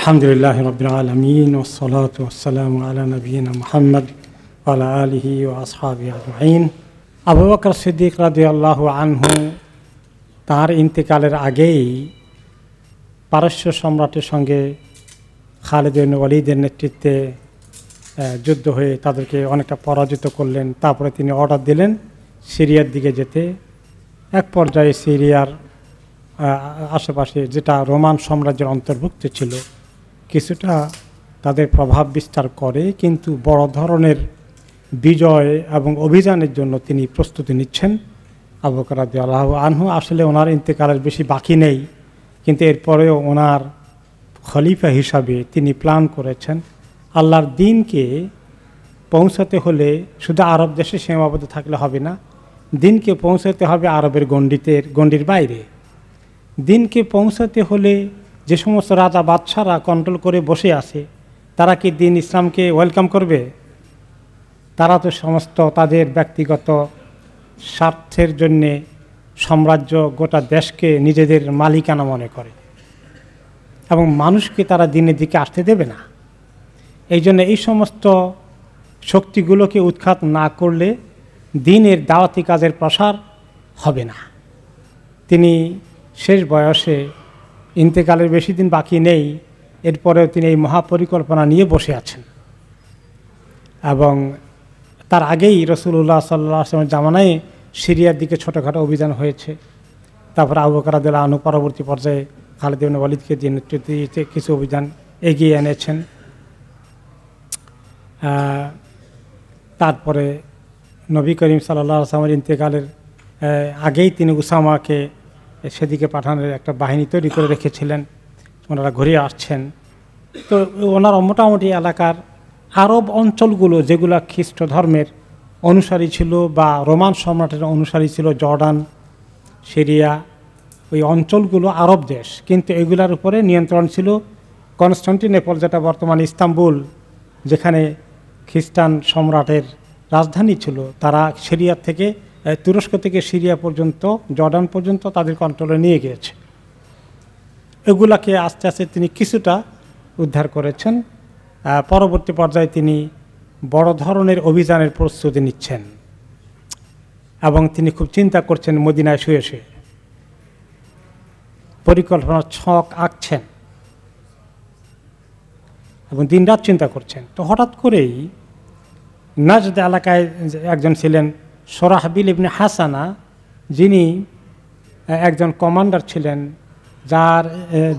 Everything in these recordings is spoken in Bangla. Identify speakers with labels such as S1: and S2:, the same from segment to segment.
S1: আলহামদুলিল্লাহ রাব্বিল আলামিন ওয়াসসালাতু ওয়াসসালামু আলা নবিয়িনা মুহাম্মদ ওয়া আলা আলিহি ওয়া আসহাবিহি আজমাইন। আবু বকর সিদ্দিক রাদিয়াল্লাহু আনহু তার ইন্তেকালের আগেই পারস্য সম্রাটের সঙ্গে খালিদ ইবনে ওয়ালিদের নেতৃত্বে যুদ্ধ হয়ে তাদেরকে অনেকটা পরাজিত করলেন। তারপরে তিনি অর্ডার দিলেন সিরিয়ার দিকে যেতে। এক পর্যায়ে সিরিয়ার আশেপাশে যেটা রোমান সাম্রাজ্যের অন্তর্ভুক্ত ছিল কিছুটা তাদের প্রভাব বিস্তার করে, কিন্তু বড় ধরনের বিজয় এবং অভিযানের জন্য তিনি প্রস্তুতি নিচ্ছেন। আবু বকর রাদিয়াল্লাহু আনহু আসলে ওনার ইন্তেকালের বেশি বাকি নেই, কিন্তু এরপরেও ওনার খলিফা হিসাবে তিনি প্ল্যান করেছেন আল্লাহর দ্বীনকে পৌঁছাতে হলে শুধু আরব দেশে সীমাবদ্ধ থাকলে হবে না, দ্বীনকে পৌঁছাতে হবে আরবের গণ্ডির বাইরে। দ্বীনকে পৌঁছাতে হলে যে সমস্ত রাজা বাদশারা কন্ট্রোল করে বসে আছে তারা কি দ্বীন ইসলামকে ওয়েলকাম করবে? তারা তো সমস্ত তাদের ব্যক্তিগত স্বার্থের জন্যে সাম্রাজ্য গোটা দেশকে নিজেদের মালিকানা মনে করে এবং মানুষকে তারা দ্বীনের দিকে আসতে দেবে না। এই জন্য এই সমস্ত শক্তিগুলোকে উৎখাত না করলে দ্বীনের দাওয়াতি কাজের প্রসার হবে না। তিনি শেষ বয়সে, ইন্তেকালের বেশি দিন বাকি নেই, এরপরেও তিনি এই মহাপরিকল্পনা নিয়ে বসে আছেন। এবং তার আগেই রাসূলুল্লাহ সাল্লাল্লাহু আলাইহি ওয়াসাল্লামের জামানায় সিরিয়ার দিকে ছোটোখাটো অভিযান হয়েছে। তারপরে আবু বকর রাদিয়াল্লাহু আনহু পরবর্তী পর্যায়ে খালিদ ইবনে ওয়ালিদকে দিয়ে নেতৃত্ব দিতে কিছু অভিযান এগিয়ে এনেছেন। তারপরে নবী করিম সাল্লাল্লাহু আলাইহি ওয়াসাল্লামের ইন্তেকালের আগেই তিনি উসামাকে সেদিকে পাঠানোর একটা বাহিনী তৈরি করে রেখেছিলেন, ওনারা ঘুরে আসছেন। তো ওনার মোটামুটি এলাকার আরব অঞ্চলগুলো যেগুলো খ্রিস্ট ধর্মের অনুসারী ছিল বা রোমান সম্রাটের অনুসারী ছিল, জর্ডান, সিরিয়া, ওই অঞ্চলগুলো আরব দেশ, কিন্তু এগুলার উপরে নিয়ন্ত্রণ ছিল কনস্টান্টিনোপল, যেটা বর্তমানে ইস্তাম্বুল, যেখানে খ্রিস্টান সম্রাটের রাজধানী ছিল। তারা সিরিয়া থেকে, তুরস্ক থেকে সিরিয়া পর্যন্ত, জর্ডান পর্যন্ত তাদের কন্ট্রোলে নিয়ে গিয়েছে। এগুলাকে আস্তে আস্তে তিনি কিছুটা উদ্ধার করেছেন। পরবর্তী পর্যায়ে তিনি বড় ধরনের অভিযানের প্রস্তুতি নিচ্ছেন এবং তিনি খুব চিন্তা করছেন, মদিনায় শুয়ে শুয়ে পরিকল্পনার ছক আঁকছেন এবং দিনরাত চিন্তা করছেন। তো হঠাৎ করেই নাজদ এলাকায় একজন ছিলেন শরাহবিল ইবনে হাসানা, যিনি একজন কমান্ডার ছিলেন,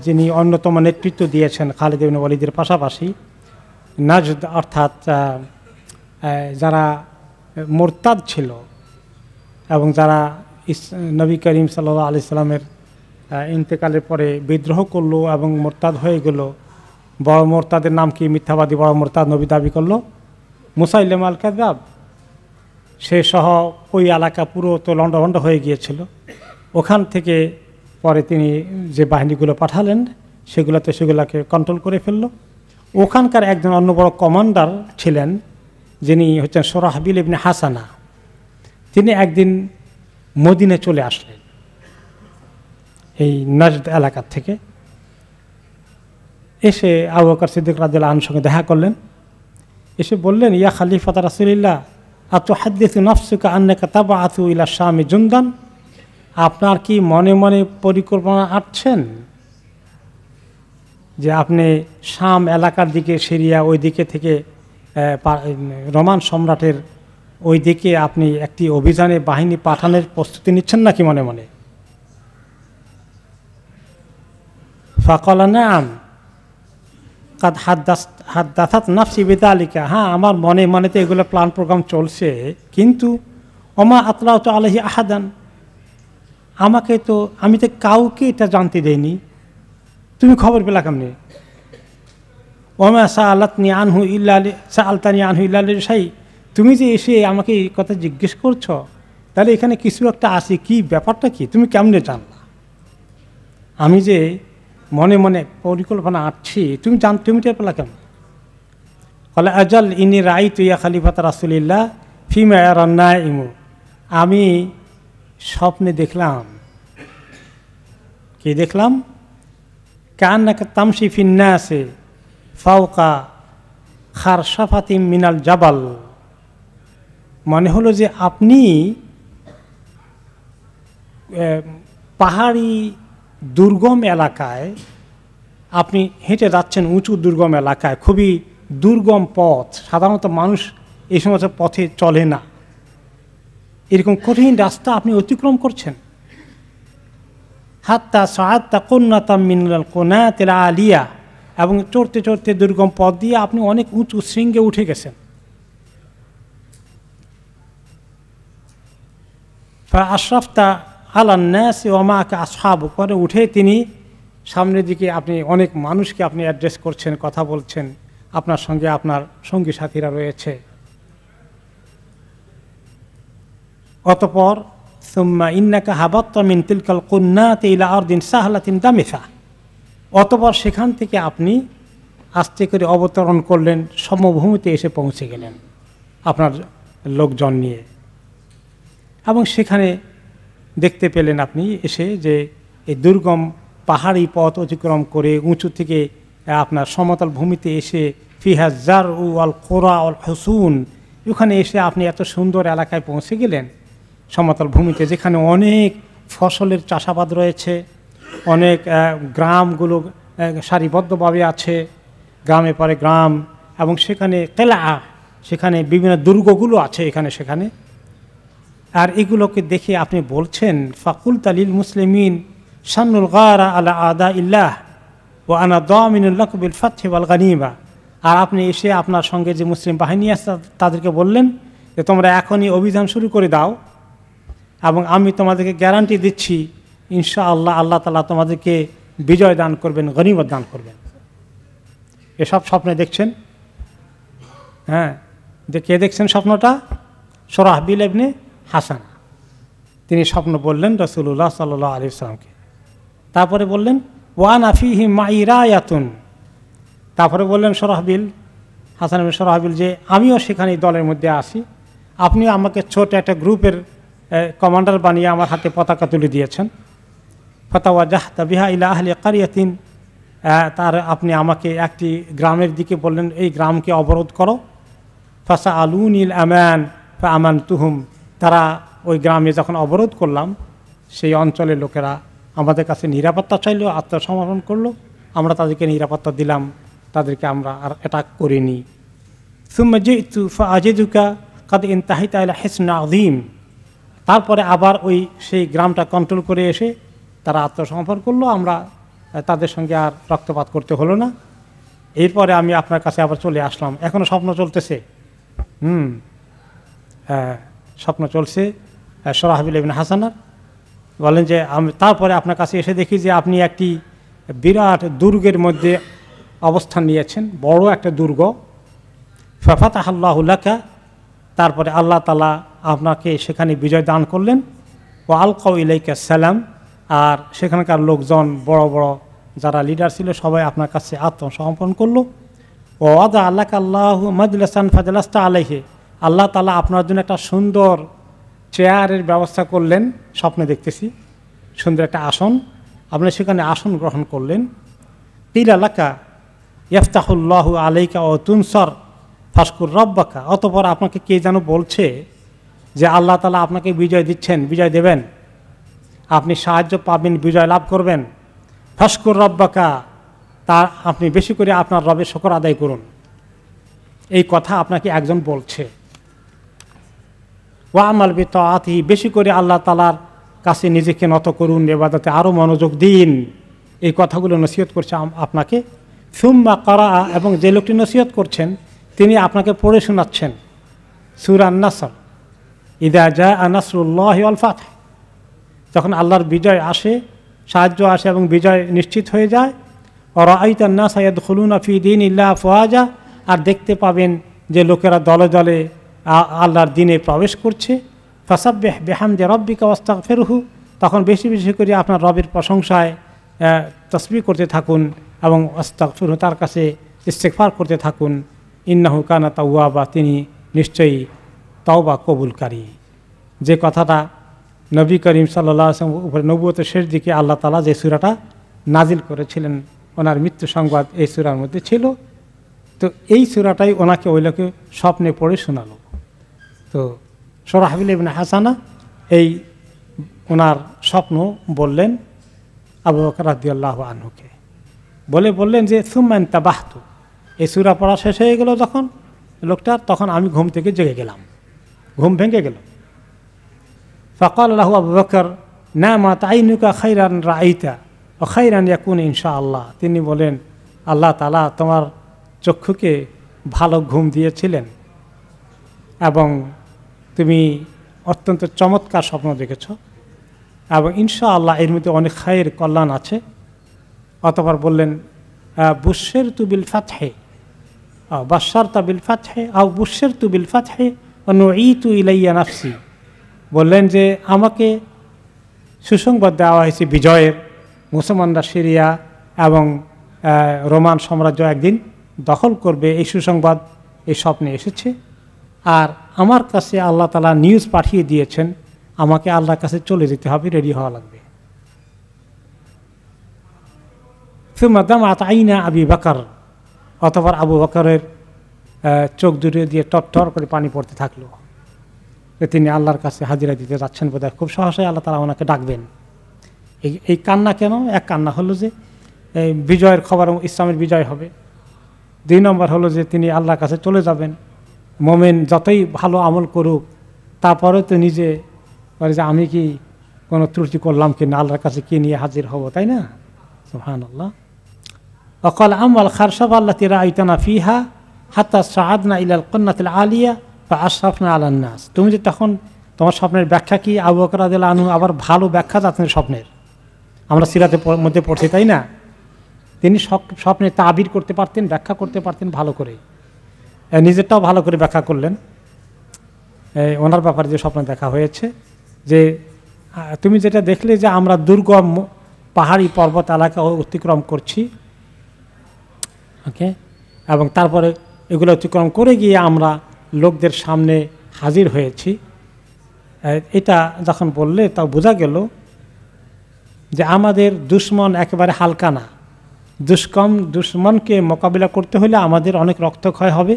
S1: যিনি অন্যতম নেতৃত্ব দিয়েছেন খালিদ ইবনে ওয়ালিদের পাশাপাশি। নাজদ অর্থাৎ যারা মুরতাদ ছিল এবং যারা নবী করিম সাল্লাল্লাহু আলাইহি সাল্লামের ইন্তেকালের পরে বিদ্রোহ করলো এবং মোরতাদ হয়ে গেল। বড় মোরতাদের নাম কি? মিথ্যাবাদী বড় মোরতাদ নবী দাবি করলো মুসাইলিমা আল কাযযাব। সে সহ ওই এলাকা পুরো তো লণ্ডভণ্ড হয়ে গিয়েছিল। ওখান থেকে পরে তিনি যে বাহিনীগুলো পাঠালেন সেগুলোকে কন্ট্রোল করে ফেলল। ওখানকার একজন অন্য বড় কমান্ডার ছিলেন, যিনি হচ্ছেন শরাহবিল ইবনে হাসানা। তিনি একদিন মদিনায় চলে আসলেন এই নাজদ এলাকার থেকে। এসে আবু বকর সিদ্দিক রাদিয়াল্লাহু আনহুর সঙ্গে দেখা করলেন। এসে বললেন, ইয়া খলিফাত রাসূলিল্লাহ আতুহাদ্দিসু নাফসুকা আন্নাকা তাবআতু ইলা শামি জুনদান। আপনার কি মনে মনে পরিকল্পনা আঁটছেন যে আপনি শাম এলাকার দিকে, সিরিয়া ওই দিকে থেকে রোমান সম্রাটের ওই দিকে আপনি একটি অভিযানে বাহিনী পাঠানোর প্রস্তুতি নিচ্ছেন নাকি মনে মনে? ফাকালা নাম কাদ হাদ্দাসাত নাফসি বিযালিকা। হ্যাঁ, আমার মনে মনে তো এগুলো প্ল্যান প্রোগ্রাম চলছে, কিন্তু ওমা আতলাতু আলাইহি আহাদান, আমি তো কাউকে এটা জানতে দেইনি। তুমি খবর পেলা কেমনে? ওমা সাআলাতনি আনহু ইল্লা সাআলতানি আনহু ইল্লা লিশাই। তুমি যে এসে আমাকে এই কথা জিজ্ঞেস করছো, তাহলে এখানে কিছু একটা আছে, কি ব্যাপারটা কি? তুমি কেমনে জানলা আমি যে মনে মনে পরিকল্পনা আঁটছি? তুমি টের পেলা কেন? বলে, আজাল ইনি রাইতু ইয়া খলিফাত রাসূলিল্লাহ ফিমা ইয়ারান নাইমু। আমি স্বপ্নে দেখলাম। কি দেখলাম? কান্নাকা তামশি ফিন নাসে ফাওকা খারসাফাতিম মিনাল জাবাল, মনে হলো যে আপনি পাহাড়ি দুর্গম এলাকায় আপনি হেঁটে যাচ্ছেন, উঁচু দুর্গম এলাকায়, খুবই দুর্গম পথ, সাধারণত মানুষ এই সমস্ত পথে চলে না, এরকম কঠিন রাস্তা আপনি অতিক্রম করছেন। হাত্তা সাআত্তা কুন্নাতাম মিনাল কুনাতিল আলিয়া, এবং চড়তে চড়তে দুর্গম পথ দিয়ে আপনি অনেক উঁচু শৃঙ্গে উঠে গেছেন। আশরাফতা আলান নাস ওয়া মাআকা আসহাবু, পরে উঠে তিনি সামনের দিকে আপনি অনেক মানুষকে আপনি অ্যাড্রেস করছেন, কথা বলছেন, আপনার সঙ্গে আপনার সঙ্গী সাথীরা রয়েছে। অতঃপর সুম্মা ইন্নাকা হাবাত্তা মিন তিলকাল কুন্নাতি ইলা আরদিন সাহলাতিন দামিসা, অতঃপর সেখান থেকে আপনি আস্তে করে অবতরণ করলেন, সমভূমিতে এসে পৌঁছে গেলেন আপনার লোকজন নিয়ে, এবং সেখানে দেখতে পেলেন আপনি এসে যে এই দুর্গম পাহাড়ি পথ অতিক্রম করে উঁচু থেকে আপনার সমতল ভূমিতে এসে ফিহা জারউ ওয়াল কুরা ওয়াল হুসুন, ওখানে এসে আপনি এত সুন্দর এলাকায় পৌঁছে গেলেন, সমতল ভূমিতে, যেখানে অনেক ফসলের চাষাবাদ রয়েছে, অনেক গ্রামগুলো সারিবদ্ধভাবে আছে, গ্রামে পরে গ্রাম, এবং সেখানে কেলা, সেখানে বিভিন্ন দুর্গগুলো আছে এখানে সেখানে। আর এগুলোকে দেখে আপনি বলছেন ফাকুল তালিল মুসলিমিন শান্নুল গারা আলা আদা ইল্লাহ ও আনা দামিনুল্লাহ বিল ফাতহি ওয়াল গানিমা, আর আপনি এসে আপনার সঙ্গে যে মুসলিম বাহিনী আছে তাদেরকে বললেন যে তোমরা এখনই অভিযান শুরু করে দাও, এবং আমি তোমাদেরকে গ্যারান্টি দিচ্ছি ইনশাআল্লাহ আল্লাহ তাআলা তোমাদেরকে বিজয় দান করবেন, গনিমত দান করবেন। এসব স্বপ্নে দেখছেন, হ্যাঁ, যে কে দেখছেন স্বপ্নটা? সুরাহবিল ইবনে হাসান, তিনি স্বপ্ন বললেন রাসূলুল্লাহ সাল্লাল্লাহু আলাইহি ওয়াসাল্লামকে। তারপরে বললেন ওয়ানা ফীহি মাই রায়াতুন, তারপরে বললেন সুরাহবিল, হাসান ইবনে সুরাহবিল, যে আমিও সেখানে দলের মধ্যে আসি, আপনিও আমাকে ছোট একটা গ্রুপের কমান্ডার বানিয়ে আমার হাতে পতাকা তুলে দিয়েছেন। ফাতাওয়াজাহতা বিহা ইলা আহলি কারিয়াতিন, তার আপনি আমাকে একটি গ্রামের দিকে বললেন এই গ্রামকে অবরোধ করো। ফাসা আলুনিল আমান ফা আমান তুহুম, তারা ওই গ্রামে যখন অবরোধ করলাম সেই অঞ্চলের লোকেরা আমাদের কাছে নিরাপত্তা চাইল, আত্মসমর্পণ করলো, আমরা তাদেরকে নিরাপত্তা দিলাম, তাদেরকে আমরা আর অ্যাটাক করিনি। সুম্মা জিতু ফা আজিদুকা কাদ ইনতাহিতা ইলা হিসন আযীম, তারপরে আবার ওই সেই গ্রামটা কন্ট্রোল করে এসে তারা আত্মসমর্পণ করলো, আমরা তাদের সঙ্গে আর রক্তপাত করতে হলো না। এরপরে আমি আপনার কাছে আবার চলে আসলাম, এখনও স্বপ্ন চলতেছে। হ্যাঁ, স্বপ্ন চলছে সুরাহবিল ইবনে হাসানার। বলেন যে আমি তারপরে আপনার কাছে এসে দেখি যে আপনি একটি বিরাট দুর্গের মধ্যে অবস্থান নিয়েছেন, বড় একটা দুর্গ। ফাফাতাহাল্লাহু লাকা, তারপরে আল্লাহ তাআলা আপনাকে সেখানে বিজয় দান করলেন। ও আলকাউ ইলাইকা সালাম, আর সেখানকার লোকজন বড় বড় যারা লিডার ছিল সবাই আপনার কাছে আত্মসমর্পণ করলো। ও আদা আল্লাহ আল্লাহ মাজলাসান ফাজলাস্তা আলাইহি, আল্লাহ তাআলা আপনার জন্য একটা সুন্দর চেয়ারের ব্যবস্থা করলেন, স্বপ্নে দেখতেছি সুন্দর একটা আসন, আপনি সেখানে আসন গ্রহণ করলেন। কিলা লাকা ইফতাহুল্লাহু আলাইকা ও তুনসর ফাশকুর রব্বাকা, অতঃপর আপনাকে কে যেন বলছে যে আল্লাহ তাআলা আপনাকে বিজয় দিচ্ছেন, বিজয় দেবেন, আপনি সাহায্য পাবেন, বিজয় লাভ করবেন। ফাশকুর রব্বাকা, তা আপনি বেশি করে আপনার রবের শুকর আদায় করুন, এই কথা আপনাকে একজন বলছে। ওয়া আমাল বিতাআতিহি, বেশি করে আল্লাহ তাআলার কাছে নিজেকে নত করুন, ইবাদতে আরও মনোযোগ দিন, এই কথাগুলো নসিহত করছে আপনাকে। সুম্মা ক্বারা, এবং যে লোকটি নসিহত করছেন তিনি আপনাকে পড়ে শোনাচ্ছেন সূরা আন-নাসর, ইযা জাআ নাসরুল্লাহি ওয়াল ফাতহ, যখন আল্লাহর বিজয় আসে, সাহায্য আসে এবং বিজয় নিশ্চিত হয়ে যায়। ওয়া রাআইতান নাসা ইয়াদখুলুনা ফি দীনিল্লাহি আফওয়াজা, আর দেখতে পাবেন যে লোকেরা দলে দলে আল্লাহর দিনে প্রবেশ করছে। ফাসাব্বিহ বিহামদি রাব্বিকা ওয়াস্তাগফিরহু, তখন বেশি বেশি করে আপনার রবের প্রশংসায় তাসবিহ করতে থাকুন এবং আস্তাগফিরহু, তার কাছে ইস্তিগফার করতে থাকুন। ইন্নাহু কানা তাওয়াবা, তিনি নিশ্চয়ই তওবা কবুলকারী। যে কথাটা নবী করিম সাল্লাল্লাহু আলাইহি ওয়াসাল্লাম উপরে নবুয়তের শেষ দিকে আল্লাহ তাআলা যে সূরাটা নাজিল করেছিলেন ওনার মৃত্যু সংবাদ এই সূরার মধ্যে ছিল। তো এই সূরাটাই ওনাকে ওই লোকে স্বপ্নে পড়ে শোনালো। তো সুরাহবিল ইবনে হাসানা এই ওনার স্বপ্ন বললেন আবু বকর রাদিয়াল্লাহু আনহুকে, বললেন যে সুম্মা ইনতাবাহতু, এই সূরা পড়া শেষ হয়ে গেল যখন লোকটার, তখন আমি ঘুম থেকে জেগে গেলাম, ঘুম ভেঙে গেল। ফাকাল লাহু আবু বকর নামাত আইনুকা খাইরান রাআইতা ওয়া খাইরান ইয়াকুন ইনশাআল্লাহ। তিনি বলেন আল্লাহ তাআলা তোমার চক্ষুকে ভালো ঘুম দিয়েছিলেন এবং তুমি অত্যন্ত চমৎকার স্বপ্ন দেখেছ এবং ইনশাআল্লাহ এর মধ্যে অনেক খায়ের কল্যাণ আছে। অতঃপর বললেন বুশশিরতু বিল ফাতহি বাশশারতা বিল ফাতহি আও বুশশিরতু বিল ফাতহি ওয়া নুঈতু ইলাইয়া নাফসি। বললেন যে আমাকে সুসংবাদ দেওয়া হয়েছে বিজয়ের, মুসলমানরা সিরিয়া এবং রোমান সাম্রাজ্য একদিন দখল করবে, এই সুসংবাদ এই স্বপ্নে এসেছে। আর আমার কাছে আল্লাহ তাআলা নিউজ পাঠিয়ে দিয়েছেন আমাকে আল্লাহর কাছে চলে যেতে হবে, রেডি হওয়া লাগবে। সুম্মা দামাত আইনা আবি বকর, অতঃপর আবু বকরের চোখ দুটো দিয়ে টরটর করে পানি পড়তে থাকলো। তিনি আল্লাহর কাছে হাজিরা দিতে যাচ্ছেন বোধহয়, খুব সহজেই আল্লাহ তাআলা ওনাকে ডাকবেন। এই কান্না কেন? এক কান্না হলো যে এই বিজয়ের খবর, ইসলামের বিজয় হবে। 2 নম্বর হলো যে তিনি আল্লাহর কাছে চলে যাবেন। মোমেন যতই ভালো আমল করুক তারপরে তো নিজে বলে যে আমি কি কোনো ত্রুটি করলাম কিনা, আল্লাহর কাছে কি নিয়ে হাজির হব, তাই না? সুবহানাল্লাহ। ওয়াকাল আমাল খারসাব আল্লাতী রাআইতানা ফিহা হাত্তা সাআদনা ইলাল কন্নাতিল আলিয়া ফাআশরাফনা আলান নাস। তুমি যে তখন তোমার স্বপ্নের ব্যাখ্যা কি? আবু বকর রাদিয়াল্লাহু আনহু আবার ভালো ব্যাখ্যা জানেন স্বপ্নের, আমরা সিরাতের মধ্যে পড়ছি, তাই না? তিনি স্বপ্নে তাবির করতে পারতেন, ব্যাখ্যা করতে পারতেন ভালো করে, নিজেরটাও ভালো করে ব্যাখ্যা করলেন। ওনার ব্যাপারে যে স্বপ্ন দেখা হয়েছে যে তুমি যেটা দেখলে যে আমরা দুর্গম পাহাড়ি পর্বত এলাকা অতিক্রম করছি, ওকে, এবং তারপরে এগুলো অতিক্রম করে গিয়ে আমরা লোকদের সামনে হাজির হয়েছি। এটা যখন বললে তা বোঝা গেল যে আমাদের দুশ্মন একেবারে হালকা না। দুশ্মনকে মোকাবিলা করতে হলে আমাদের অনেক রক্তক্ষয় হবে,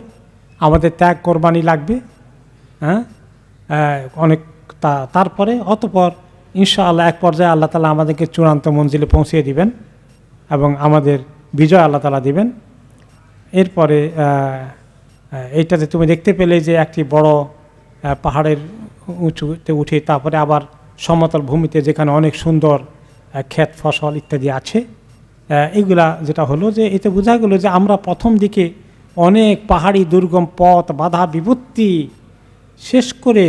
S1: আমাদের ত্যাগ কোরবানি লাগবে, হ্যাঁ, অনেক। তারপরে অতঃপর ইনশাআল্লাহ এক পর্যায়ে আল্লাহ তাআলা আমাদেরকে চূড়ান্ত মঞ্জিলে পৌঁছিয়ে দিবেন এবং আমাদের বিজয় আল্লাহ তাআলা দিবেন। এরপরে এইটাতে তুমি দেখতে পেলে যে একটি বড় পাহাড়ের উঁচুতে উঠে তারপরে আবার সমতল ভূমিতে যেখানে অনেক সুন্দর ক্ষেত ফসল ইত্যাদি আছে, এইগুলা যেটা হলো যে এতে বোঝা গেল যে আমরা প্রথম দিকে অনেক পাহাড়ি দুর্গম পথ বাধা বিপত্তি শেষ করে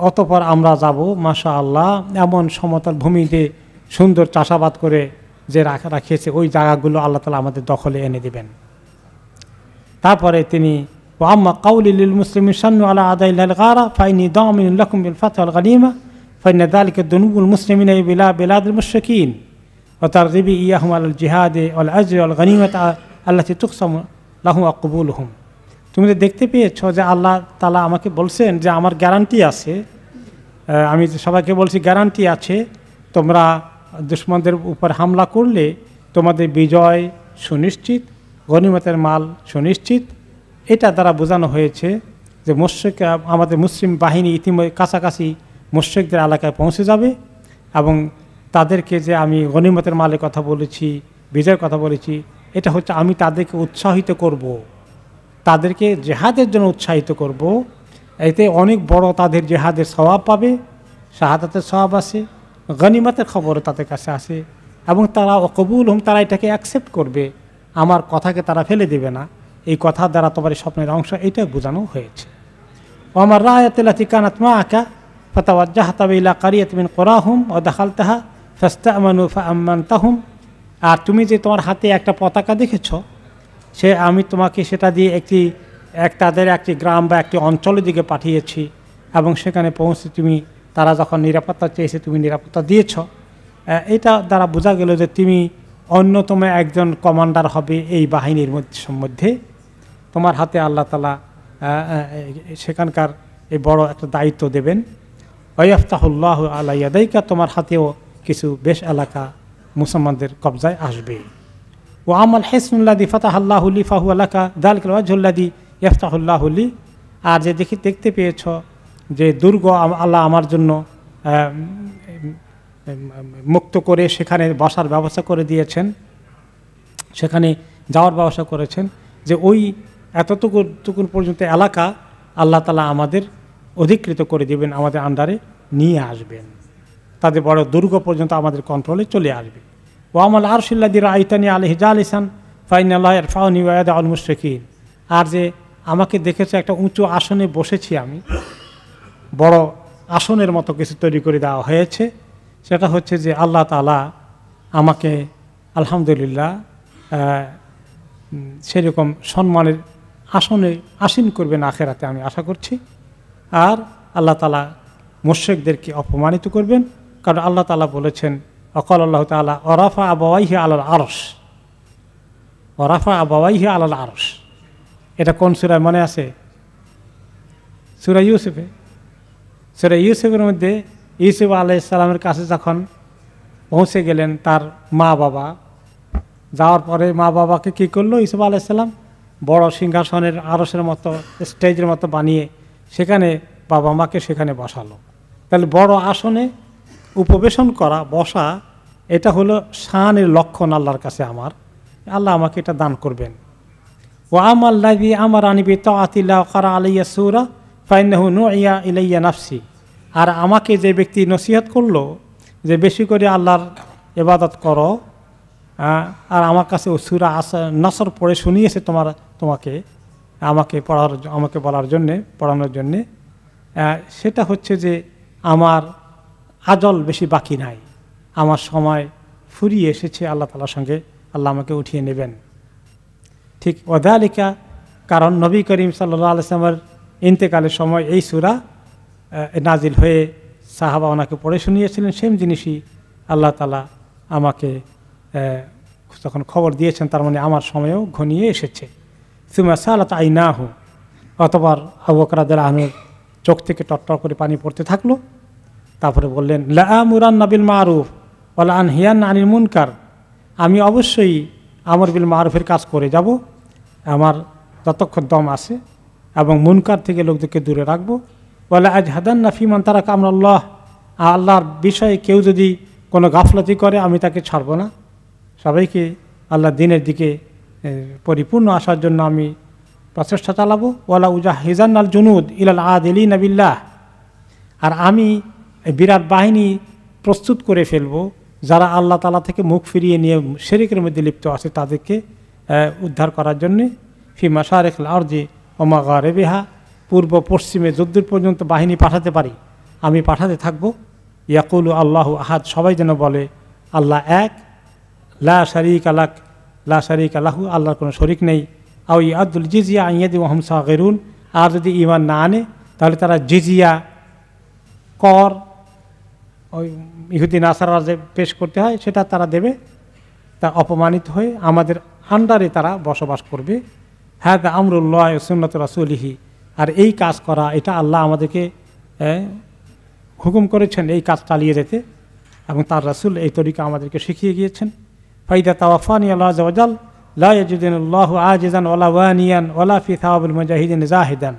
S1: অতঃপর আমরা যাব মাশাআল্লাহ এমন সমতল ভূমিতে সুন্দর চাষাবাদ করে যে রাখিয়েছে ওই জায়গাগুলো আল্লাহ তাআলা আমাদের দখলে এনে দেবেন। তারপরে তিনি আম্মা কাউলি লিল মুসলিমিন শান্নু আলা আদাইল গারা ফাইনি দামিন লাকুম বিল ফাতহ ওয়াল গনিমা ফাইন যালিকা দুনুবুল মুসলিমিনা বিলা বিলাদিল মুশরিকিন ওয়া তারগিবি ইয়াহুম আলাল জিহাদ ওয়াল আজর ওয়াল গনিমাত আল্লাতী তুকসামু লাহুম আকবুলুহুম। তুমি দেখতে পেয়েছ যে আল্লাহ তাআলা আমাকে বলছেন যে আমার গ্যারান্টি আছে, আমি সবাইকে বলছি গ্যারান্টি আছে, তোমরা দুশমনদের উপর হামলা করলে তোমাদের বিজয় সুনিশ্চিত, গনিমতের মাল সুনিশ্চিত। এটা দ্বারা বোঝানো হয়েছে যে মুশরিক আমাদের মুসলিম বাহিনী ইতিমধ্যে কাছাকাছি মুশরিকদের এলাকায় পৌঁছে যাবে এবং তাদেরকে যে আমি গনিমতের মালের কথা বলেছি, বিজয়ের কথা বলেছি, এটা হচ্ছে আমি তাদেরকে উৎসাহিত করব, তাদেরকে জেহাদের জন্য উৎসাহিত করব। এতে অনেক বড় তাদের জেহাদের সওয়াব পাবে, শাহাদাতের সওয়াব আছে, গনিমতের খবরও তাদের কাছে আসে এবং তারা কবুল হুম, তারা এটাকে অ্যাকসেপ্ট করবে, আমার কথাকে তারা ফেলে দেবে না। এই কথা দ্বারা তোমার স্বপ্নের অংশ এইটা বোঝানো হয়েছে। আমার রায়াতিল্লাতি কানাত মাআকা ফাতাওয়াজ্জাহতা ইলা কারিয়াতিন মিন কুরাহুম ওয়া দাখালতাহা ফাস্তা'মানু ফাআমানতাহুম। আর তুমি যে তোমার হাতে একটা পতাকা দেখেছ, সে আমি তোমাকে সেটা দিয়ে তাদের একটি গ্রাম বা একটি অঞ্চলের দিকে পাঠিয়েছি এবং সেখানে পৌঁছে তুমি তারা যখন নিরাপত্তা চেয়েছে তুমি নিরাপত্তা দিয়েছ। এটা দ্বারা বোঝা গেল যে তুমি অন্যতম একজন কমান্ডার হবে এই বাহিনীর মধ্যে। তোমার হাতে আল্লাহ তাআলা সেখানকার এই বড় একটা দায়িত্ব দেবেন। ওয়াইফতাহুল্লাহু আলা ইয়াদাইকা, তোমার হাতেও কিছু বেশ এলাকা মুসলমানদের কবজায় আসবে। ও আমাল হেসনুল্লাদি ফাতাহাল্লাহুলি ফাহু আলাকা দালকাল ওয়াজহুল্লাদি ইফতাহুল্লাহুলি, আর যে দেখতে পেয়েছ যে দুর্গ আল্লাহ আমার জন্য মুক্ত করে সেখানে বসার ব্যবস্থা করে দিয়েছেন, সেখানে যাওয়ার ব্যবস্থা করেছেন, যে ওই এতটুকু পর্যন্ত এলাকা আল্লাহ তাআলা আমাদের অধিকৃত করে দেবেন, আমাদের আন্ডারে নিয়ে আসবেন, তাদের বড় দুর্গ পর্যন্ত আমাদের কন্ট্রোলে চলে আসবে। ও আমাল আরশিল্লাযী রাআইতানি আলাইহি জালিসান ফাইনাল্লাহু ইয়ারফাউনি ওয়া ইয়াদউল মুশরিকিন, আর যে আমাকে দেখেছে একটা উঁচু আসনে বসেছি আমি, বড় আসনের মতো কিছু তৈরি করে দেওয়া হয়েছে, সেটা হচ্ছে যে আল্লাহ তাআলা আমাকে আলহামদুলিল্লাহ সেরকম সম্মানের আসনে আসীন করবেন আখেরাতে আমি আশা করছি। আর আল্লাহ তাআলা মুশরিকদেরকে অপমানিত করবেন, কারণ আল্লাহ তাআলা বলেছেন অকাল আল্লাহ তাআলা ওরাফা আবাওয়াইহি আলাল আরশ, ওরাফা আবাওয়াইহি আলাল আরশ, এটা কোন সূরায় মনে আছে? সূরা ইউসুফে। সূরা ইউসুফের মধ্যে ইউসুফ আলাইহিস সালামের কাছে যখন পৌঁছে গেলেন তার মা বাবা, যাওয়ার পরে মা বাবাকে কী করলো, ইউসুফ আলাইহিস সালাম বড় সিংহাসনের আরশের মতো স্টেজের মতো বানিয়ে সেখানে বাবা মাকে সেখানে বসালো। তাহলে বড় আসনে উপবেশন করা, বসা, এটা হলো শানের লক্ষণ আল্লাহর কাছে আমার, আল্লাহ আমাকে এটা দান করবেন। ও আমাল্লাযী আমারানি বিতাআতিল্লাহি ওয়া ক্বারা আলাইয়া সূরা ফাইন্নাহু নুইয়া ইলাইয়া নাফসি, আর আমাকে যে ব্যক্তি নসিহত করলো যে বেশি করে আল্লাহর ইবাদত করো, আর আমার কাছে ও সূরা নাসর পড়ে শুনিয়েছে আমাকে বলার জন্যে, পড়ানোর জন্যে, সেটা হচ্ছে যে আমার আজল বেশি বাকি নাই, আমার সময় ফুরিয়ে এসেছে, আল্লাহ তাআলার সঙ্গে আল্লাহ আমাকে উঠিয়ে নেবেন। ঠিক ওয়াদালিকা, কারণ নবী করিম সাল্লাল্লাহু আলাইহি ওয়াসাল্লামের ইন্তেকালের সময় এই সূরা নাজিল হয়ে সাহাবা ওনাকে পড়ে শুনিয়েছিলেন, সেম জিনিসই আল্লাহ তাআলা আমাকে তখন খবর দিয়েছেন, তার মানে আমার সময়ও ঘনিয়ে এসেছে। সুমা সালাত আইনাহু, অতঃপর আবু বকর রাদিয়াল্লাহু আনহুর চোখ থেকে টটটর করে পানি পড়তে থাকলো। তারপরে বললেন লা আমুরান্না বিল মারুফ ওয়া লা আনহিয়ান্না আনিল মুনকার, আমি অবশ্যই আমর বিল মারুফের কাজ করে যাব আমার যতক্ষণ দম আছে, এবং মুনকার থেকে লোকদেরকে দূরে রাখবো। ওয়া লা আজহাদান্না ফিমান তারাকা আমরাল্লাহ, আল্লাহর বিষয়ে কেউ যদি কোনো গাফলাতি করে আমি তাকে ছাড়বো না, সবাইকে আল্লাহ দিনের দিকে পরিপূর্ণ আসার জন্য আমি প্রচেষ্টা চালাবো। ওয়ালা উজাহিজান্নাল জুনুদ ইলাল আদিলিনা বিল্লাহ, আর আমি বিরাট বাহিনী প্রস্তুত করে ফেলবো যারা আল্লাহ তাআলা থেকে মুখ ফিরিয়ে নিয়ে শিরকের মধ্যে লিপ্ত আছে তাদেরকে উদ্ধার করার জন্যে। ফি মাশারিকিল আরদি ওয়া মাগারিবিহা, পূর্ব পশ্চিমে যদ্দূর পর্যন্ত বাহিনী পাঠাতে পারি আমি পাঠাতে থাকবো। ইয়াকুলু আল্লাহু আহাদ, সবাই যেন বলে আল্লাহ এক, লা শারীকা লাক, লা শারীকা লাহু, আল্লাহর কোনো শরিক নেই। আও ইয়াদুল জিজিয়া আন ইয়াদি ওয়া হুম সাগিরুন, আর যদি ঈমান না আনে তাহলে তারা জিজিয়া, কর, ওই ইহুদি নাসারা যে পেশ করতে হয় সেটা তারা দেবে, তা অপমানিত হয়ে আমাদের আন্ডারে তারা বসবাস করবে। হাযা আমরুল্লাহ ওয়া সুন্নাতু রাসূলিহি, আর এই কাজ করা এটা আল্লাহ আমাদেরকে হুকুম করেছেন এই কাজ চালিয়ে যেতে, এবং তার রাসূল এই তরিকা আমাদেরকে শিখিয়ে গিয়েছেন। ফাইদা তাওয়াফানি আল্লাহ আযজা ওয়া জাল লা ইয়াজিদুল্লাহু আজিজান ওয়ালা ওয়ানিয়ান ওয়ালা ফি থাওয়াবিল মুজাহিদিন জাহিদান,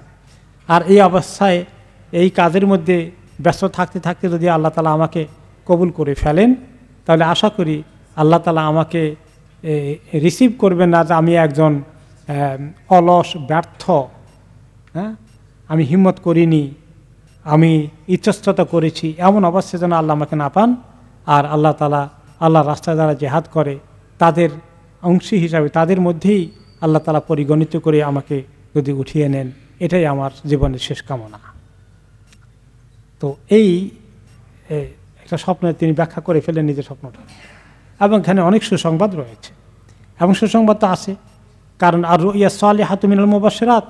S1: আর এই অবস্থায় এই কাজের মধ্যে ব্যস্ত থাকতে থাকতে যদি আল্লাহ তাআলা আমাকে কবুল করে ফেলেন, তাহলে আশা করি আল্লাহ তাআলা আমাকে রিসিভ করবেন না যে আমি একজন অলস ব্যর্থ, আমি হিম্মত করিনি, আমি ইচ্ছস্ততা করেছি, এমন অবস্থায় যেন আল্লাহ আমাকে না পান। আর আল্লাহ তাআলা আল্লাহর রাস্তায় যারা জেহাদ করে তাদের অংশী হিসাবে তাদের মধ্যেই আল্লাহ তাআলা পরিগণিত করে আমাকে যদি উঠিয়ে নেন, এটাই আমার জীবনের শেষ কামনা। তো এই একটা স্বপ্ন তিনি ব্যাখ্যা করে ফেলেন নিজের স্বপ্নটা, এবং এখানে অনেক সুসংবাদ রয়েছে, এবং সুসংবাদ তো আছে, কারণ আর রুইয়া সালিহাতু মিনাল মুবাশশিরাত,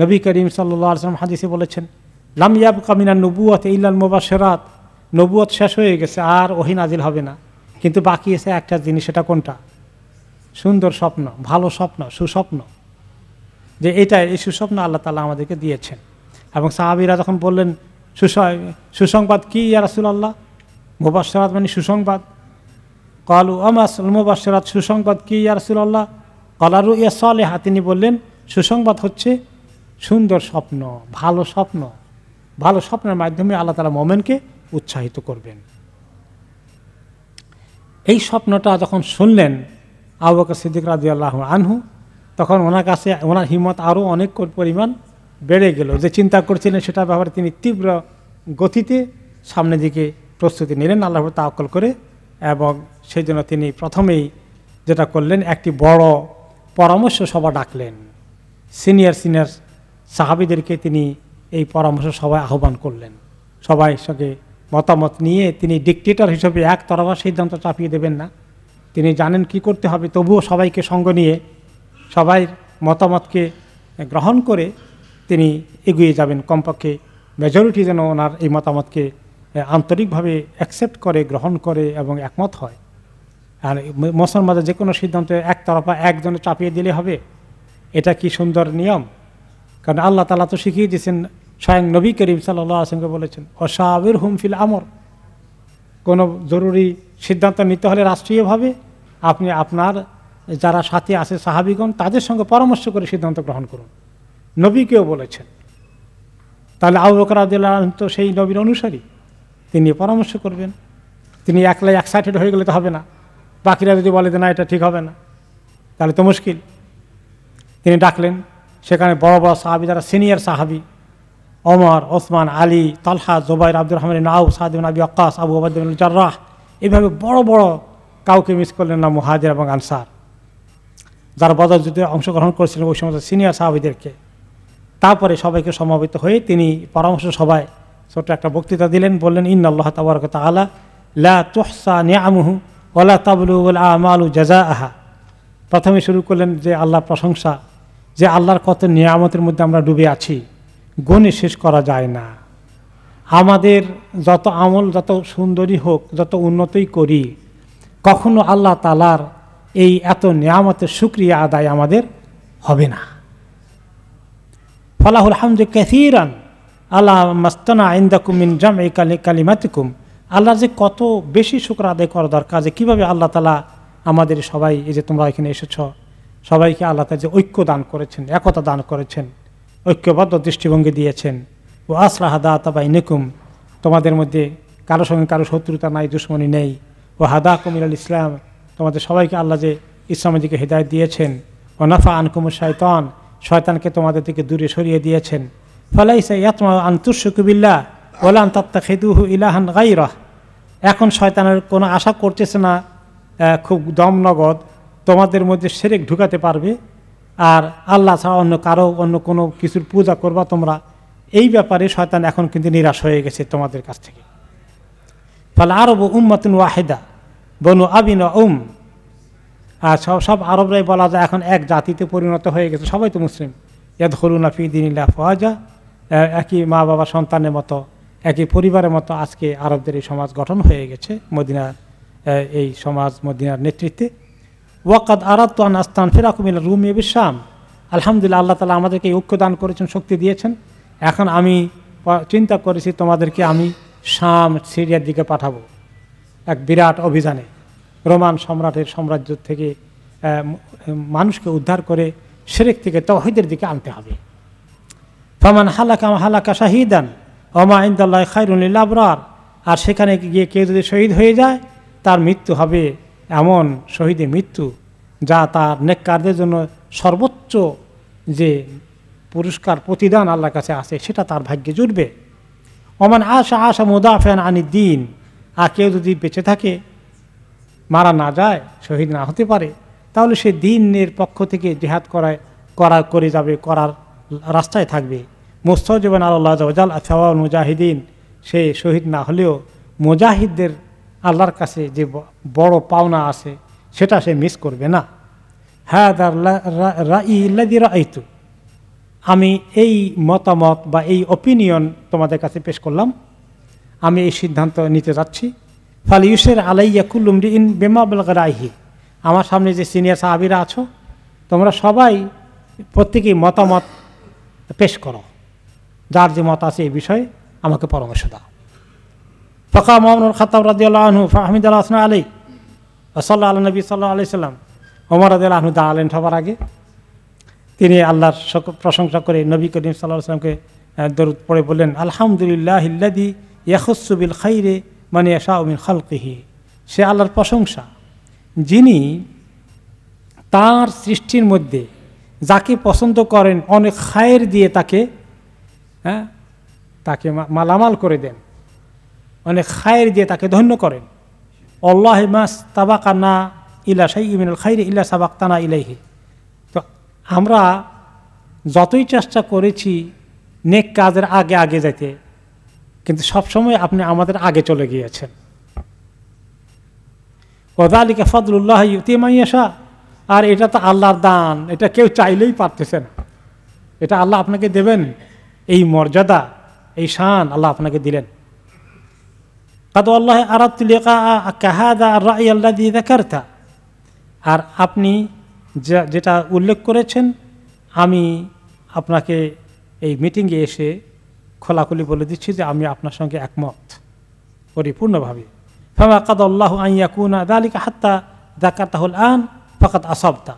S1: নবী করিম সাল্লাল্লাহু আলাইহি ওয়াসাল্লাম হাদিসে বলেছেন লাম ইয়াবকা মিনান নবুওয়াতি ইল্লাল মুবাশশিরাত, নবুয়ত শেষ হয়ে গেছে আর ওহী নাজিল হবে না, কিন্তু বাকি আছে একটা জিনিস, সেটা কোনটা? সুন্দর স্বপ্ন, ভালো স্বপ্ন, সুস্বপ্ন, যে এই সুস্বপ্ন আল্লাহ তাআলা আমাদেরকে দিয়েছেন। এবং সাহাবীরা যখন বললেন সুসংবাদ কি ইয়া রাসূলুল্লাহ, মুবাশশিরাত মানে সুসংবাদ, ক্বালু আমাল মুবাশশিরাত, সুসংবাদ কি ইয়া রাসূলুল্লাহ? ক্বালা রুইয়া সালিহা, তিনি বললেন সুসংবাদ হচ্ছে সুন্দর স্বপ্ন, ভালো স্বপ্ন। ভালো স্বপ্নের মাধ্যমে আল্লাহ তাআলা মুমিনকে উৎসাহিত করবেন। এই স্বপ্নটা যখন শুনলেন আবু বকর সিদ্দিক রাদিয়াল্লাহু আনহু, তখন ওনার কাছে ওনার হিম্মত আরও অনেক পরিমাণ বেড়ে গেল। যে চিন্তা করছিলেন সেটার ব্যাপারে তিনি তীব্র গতিতে সামনের দিকে প্রস্তুতি নিলেন আল্লাহর উপর তাওয়াক্কুল করে। এবং সেই জন্য তিনি প্রথমেই যেটা করলেন, একটি বড় পরামর্শ সভা ডাকলেন। সিনিয়র সাহাবীদেরকে তিনি এই পরামর্শ সভায় আহ্বান করলেন। সবাই সঙ্গে মতামত নিয়ে, তিনি ডিকটেটর হিসেবে একতরফা সিদ্ধান্ত চাপিয়ে দেবেন না, তিনি জানেন কি করতে হবে, তবুও সবাইকে সঙ্গ নিয়ে সবাই মতামতকে গ্রহণ করে তিনি এগিয়ে যাবেন। কমপক্ষে মেজরিটি যেন ওনার এই মতামতকে আন্তরিকভাবে অ্যাকসেপ্ট করে, গ্রহণ করে এবং একমত হয়। আর মুসলমানদের যে কোনো সিদ্ধান্ত একতরফা একজনে চাপিয়ে দিলে হবে? এটা কি সুন্দর নিয়ম? কারণ আল্লাহ তাআলা তো শিখিয়ে দিয়েছেন, স্বয়ং নবী করিম সাল্লাল্লাহু আলাইহি ওয়াসাল্লাম বলেছেন, ওয়াশাবিরহুম ফিল আমর। কোনো জরুরি সিদ্ধান্ত নিতে হলে রাষ্ট্রীয়ভাবে আপনি আপনার যারা সাথে আছে সাহাবীগণ, তাদের সঙ্গে পরামর্শ করে সিদ্ধান্ত গ্রহণ করুন। নবীকেও বলেছেন। তাহলে আবু বকর রাদিয়াল্লাহু আনহু তো সেই নবীর অনুসারী, তিনি পরামর্শ করবেন। তিনি একলাই এক্সাইটেড হয়ে গেলে তো হবে না। বাকিরা যদি বলে যে না এটা ঠিক হবে না, তাহলে তো মুশকিল। তিনি ডাকলেন, সেখানে বড় বড় সাহাবী, যারা সিনিয়র সাহাবী, ওমর, ওসমান, আলী, তালহা, জুবাইর, আব্দুর রহমান ইবনে আউফ, সাদ ইবনে আবি ওয়াক্কাস, আবু উবাইদা ইবনে জাররাহ, এইভাবে বড় বড় কাউকে মিস করলেন না, মুহাজির এবং আনসার, যারা বদর যুদ্ধে অংশগ্রহণ করেছিলেন ওই সমস্ত সিনিয়র সাহাবীদেরকে। তারপরে সবাইকে সমাবেত হয়ে তিনি পরামর্শ সভায় ছোট্ট একটা বক্তৃতা দিলেন। বললেন, ইন্নাল্লাহ তাবারাকা ওয়া তাআলা লা তুহসা নিআমুহু ওয়া লা তাবলুগুল আমালু জাযাআহা। প্রথমে শুরু করলেন যে আল্লাহর প্রশংসা, যে আল্লাহর কত নিয়ামতের মধ্যে আমরা ডুবে আছি, গুণে শেষ করা যায় না। আমাদের যত আমল যত সুন্দরী হোক, যত উন্নতই করি, কখনো আল্লাহ তাআলার এই এত নিয়ামতের শুকরিয়া আদায় আমাদের হবে না। ফালাহুল হামদু কাসীরান আলা মাস্তানা ইনদাকুম মিন জামঈ কালিমাতিকুম। আল্লাহর যে কত বেশি শুকর আদায় করা দরকার, যে কীভাবে আল্লাহ তাআলা আমাদের সবাই, এই যে তোমরা এখানে এসেছ, সবাইকে আল্লাহ তাআলা যে ঐক্য দান করেছেন, একতা দান করেছেন, ঐক্যবদ্ধ দৃষ্টিভঙ্গি দিয়েছেন। ও আসলাহা দাতা বাইনাকুম, তোমাদের মধ্যে কারো সঙ্গে কারো শত্রুতা নাই, দুশ্মনী নেই। ও হাদাকুম ইলাল ইসলাম, তোমাদের সবাইকে আল্লাহ যে ইসলামের দিকে হিদায়াত দিয়েছেন। ও নাফা আনকুমুশ শায়তান, শয়তানকে তোমাদের থেকে দূরে সরিয়ে দিয়েছেন। ফালাইসা ইয়াতমা আন তুশরিকু বিল্লাহ ওয়ালা আন তাত্তাখিযুহু ইলাহান গায়রাহ। এখন শয়তানের কোনো আশা করতেছে না খুব দমনগদ তোমাদের মধ্যে শিরক ঢুকাতে পারবে, আর আল্লাহ ছাড়া অন্য কোনো কিছুর পূজা করবা তোমরা। এই ব্যাপারে শয়তান এখন কিন্তু নিরাশ হয়ে গেছে তোমাদের কাছ থেকে। ফাল আরবু উম্মাতুন ওয়াহিদা বনু আবিন আর সব আরবরাই বলা যায় এখন এক জাতিতে পরিণত হয়ে গেছে, সবাই তো মুসলিম। ইয়াদখুলুনা ফি দীনিল্লাহি আফওয়াজা, একই মা বাবা সন্তানের মতো, একই পরিবারের মতো আজকে আরবদের এই সমাজ গঠন হয়ে গেছে মদিনার, এই সমাজ মদিনার নেতৃত্বে। ওয়াকাদ আরাদতু আন আস্তানফিরাকুম ইলা রুম বিশ শাম। আলহামদুলিল্লাহ, আল্লাহ তাআলা আমাদেরকে এই ঐক্য দান করেছেন, শক্তি দিয়েছেন। এখন আমি চিন্তা করেছি তোমাদেরকে আমি শাম, সিরিয়ার দিকে পাঠাবো এক বিরাট অভিযানে। রোমান সম্রাটের সাম্রাজ্য থেকে মানুষকে উদ্ধার করে শিরক থেকে তাওহীদের দিকে আনতে হবে। ফামান হালাকা শাহীদান ওমা ইনদাল্লাহি খায়রুল লিল আবরার। আর সেখানে গিয়ে কেউ যদি শহীদ হয়ে যায়, তার মৃত্যু হবে এমন শহীদের মৃত্যু যা তার নেককারদের জন্য সর্বোচ্চ যে পুরস্কার প্রতিদান আল্লাহর কাছে আছে, সেটা তার ভাগ্যে জুটবে। ওমান আশা মুদাফিআন আনিদ্দিন। আর কেউ যদি বেঁচে থাকে, মারা না যায়, শহীদ না হতে পারে, তাহলে সে দ্বীনের পক্ষ থেকে জিহাদ করে যাবে, করার রাস্তায় থাকবে। মুস্তাজিবান আল্লাহ ওয়াজাল আসাওয়াল মুজাহিদিন, সে শহীদ না হলেও মুজাহিদদের আল্লাহর কাছে যে বড় পাওনা আছে সেটা সে মিস করবে না। হাদার রাঈল্লাযী রাআইতু, আমি এই মতামত বা এই অপিনিয়ন তোমাদের কাছে পেশ করলাম, আমি এই সিদ্ধান্ত নিতে যাচ্ছি। ফালিউসির আলাইয়া কুল্লু মরিইন বিমা বালাগা রাইহি। আমার সামনে যে সিনিয়র সাহাবীরা আছো, তোমরা সবাই প্রত্যেকেই মতামত পেশ করো, যার যে মত আছে এই বিষয়ে আমাকে পরামর্শ দাও। ফাকাম ওমর খাত্তাব রাদিয়াল্লাহু আনহু ফাহমিদাল্লাহ আসনা আলাই সাল্লাল্লাহু আলা নবী সাল্লাল্লাহু আলাইহি সাল্লাম। ওমর রাদিয়াল্লাহু আনহু দাঁড়ালেন সবার আগে। তিনি আল্লাহর প্রশংসা করে নবী করিম সাল্লাল্লাহু আলাইহি সাল্লামকে দরুদ পড়ে বললেন, আলহামদুলিল্লাহিল্লাযী ইয়াখুসসু বিল খাইরি মান ইয়াশাউ মিন খালকিহি। সে আল্লাহর প্রশংসা যিনি তার সৃষ্টির মধ্যে যাকে পছন্দ করেন অনেক খায়ের দিয়ে তাকে মালামাল করে দেন, অনেক খায়ের দিয়ে তাকে ধন্য করেন। আল্লাহু মাস্তাবাকানা ইলা শাইইন মিনাল খাইরি ইল্লা সাবাকতানা ইলাইহি। তো আমরা যতই চেষ্টা করেছি নেক কাজের আগে আগে যেতে, কিন্তু সবসময় আপনি আমাদের আগে চলে গিয়েছেন। ওয়াযালিকা ফাদলুল্লাহি ইউতি মান ইয়াশা। আর এটা তো আল্লাহর দান, এটা কেউ চাইলেই পারতেছে না। এটা আল্লাহ আপনাকে দেবেন, এই মর্যাদা এই শান আল্লাহ আপনাকে দিলেন। কাদ আল্লাহ আরাদতু লিকাআকা হাযা আর-রা'ই আল্লাযী যাকারতা। আর আপনি যেটা উল্লেখ করেছেন, আমি আপনাকে এই মিটিংয়ে এসে খোলাখুলি বলে দিচ্ছি যে আমি আপনার সঙ্গে একমত পরিপূর্ণভাবে। ফামা কাদাল্লাহু আন ইয়াকুনা যালিকা হাত্তা যাকারতাহুল আন ফাকাদ আসাবতা।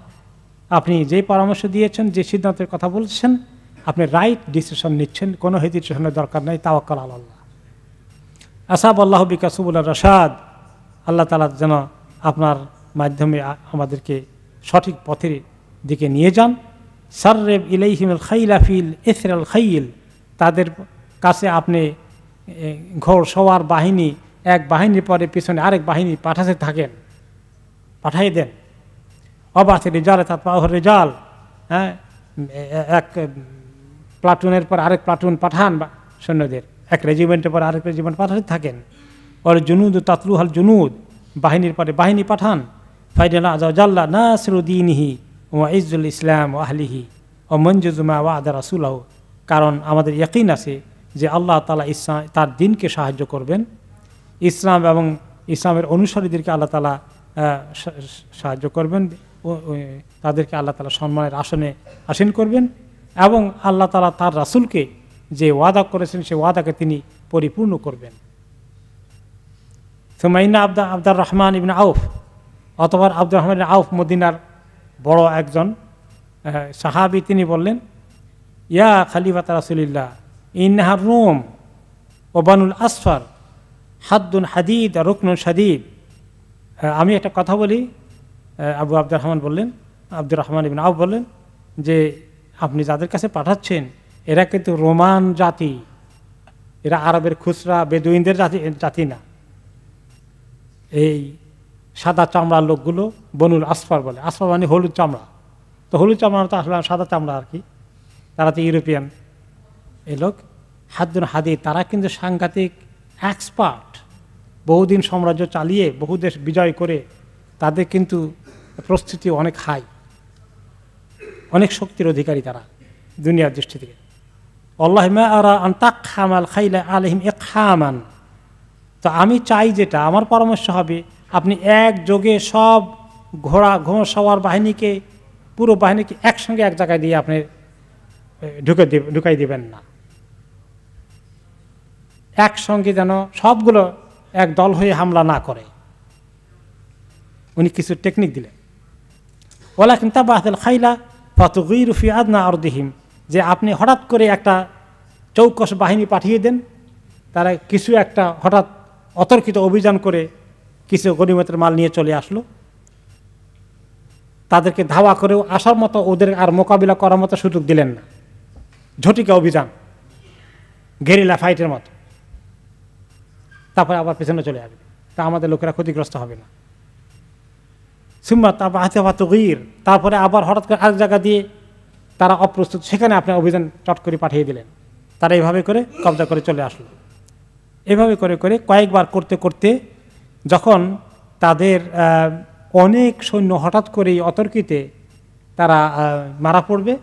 S1: আপনি যেই পরামর্শ দিয়েছেন, যে সিদ্ধান্তের কথা বলছেন, আপনি রাইট ডিসিশন নিচ্ছেন, কোনো হেজিটেশনের দরকার নেই। তাওয়াক্কাল আলাল্লাহ। আসাব আল্লাহ বিকা সুবুলার রাশাদ। আল্লাহ তাআলা যেন আপনার মাধ্যমে আমাদেরকে সঠিক পথের দিকে নিয়ে যান। সাররেব ইলাইহিমুল খাইলা ফিল ইসরাল খাইল। তাদের কাছে আপনি ঘোড় সওয়ার বাহিনী, এক বাহিনীর পরে পিছনে আরেক বাহিনী পাঠাতে থাকেন, পাঠাই দেন। অবাথে রেজাল তাৎপাহর রেজাল, এক প্লাটুনের পর আরেক প্লাটুন পাঠান সৈন্যদের, এক রেজিমেন্টের পর আরেক রেজিমেন্ট পাঠাতে থাকেন। ওর জুনুদ তাতলুহাল জুনুদ, বাহিনীর পরে বাহিনী পাঠান। ফাইনাল আজাল্লাহ নাসরুদ্দিনহি ওয়া ইজ্জুল ইসলাম ও আহলিহি ও মঞ্জুজুমা ওয়াদা রাসূলহু। কারণ আমাদের ইয়াকিন আছে যে আল্লাহ তাআলা ইসলাম তার দিনকে সাহায্য করবেন, ইসলাম এবং ইসলামের অনুসারীদেরকে আল্লাহ তাআলা সাহায্য করবেন, তাদেরকে আল্লাহ তাআলা সম্মানের আসনে আসীন করবেন, এবং আল্লাহ তাআলা তার রাসূলকে যে ওয়াদা করেছেন সে ওয়াদাকে তিনি পরিপূর্ণ করবেন। সুমাইনা আব্দুর রহমান ইবনে আউফ, অথবা আব্দুর রহমান ইবনে আউফ মদিনার বড় একজন সাহাবী, তিনি বললেন, ইয়া খলিফাত রাসূলিল্লাহ ইন্নাহার রুম ও বানুল আসফার হাদ্দুন হাদিদ রুকনুন শাদীদ। আমি একটা কথা বলি। আব্দুর রহমান ইবনে আউফ বললেন যে আপনি যাদের কাছে পাঠাচ্ছেন এরা কিন্তু রোমান জাতি, এরা আরবের খুচরা বেদুইনদের জাতি না। এই সাদা চামড়ার লোকগুলো বনুল আসফার বলে। আসফার মানে হলুদ চামড়া। তো হলুদ চামড়া তো আসলে সাদা চামড়া আর কি, তারা তো ইউরোপিয়ান এই লোক। হাদ্দুন হাদিদ, তারা কিন্তু সাংঘাতিক এক্সপার্ট, বহুদিন সাম্রাজ্য চালিয়ে বহু দেশ বিজয় করে তাদের কিন্তু প্রস্তুতি অনেক হাই, অনেক শক্তির অধিকারী তারা দুনিয়ার দৃষ্টি থেকে। আল্লাহ মা আরা আন তাকহামাল খাইলা আলাইহিম ইকহামান। তো আমি চাই, যেটা আমার পরামর্শ হবে, আপনি একযোগে সব ঘোড়া সওয়ার বাহিনীকে, পুরো বাহিনীকে একসঙ্গে এক জায়গায় দিয়ে আপনি ঢুকাই দিবেন না। একসঙ্গে যেন সবগুলো এক দল হয়ে হামলা না করে। উনি কিছু টেকনিক দিলেন। ওয়ালাকিন তাবাহাল খাইলা ফাতুগীরু ফি আদনা আরদিহিম, যে আপনি হঠাৎ করে একটা চৌকস বাহিনী পাঠিয়ে দেন, তারা কিছু একটা হঠাৎ অতর্কিত অভিযান করে কিছু গনিমতের মাল নিয়ে চলে আসলো, তাদেরকে ধাওয়া করেও আসার মতো ওদের আর মোকাবিলা করার মতো সুযোগ দিলেন না। ঝটিকা অভিযান, গেরিলা ফাইটের মতো। তারপরে আবার পেছনে চলে আসবে, তা আমাদের লোকেরা ক্ষতিগ্রস্ত হবে না। সুম্মা তাবাহাতুগীর, তারপরে আবার হঠাৎ করে আরেক জায়গা দিয়ে তারা অপ্রস্তুত, সেখানে আপনি অভিযান চট করে পাঠিয়ে দিলেন। তারা এইভাবে করে কবজা করে চলে আসলো। এভাবে করে করে কয়েকবার করতে করতে যখন তাদের অনেক সৈন্য হঠাৎ করেই অতর্কিতে তারা মারা পড়বে,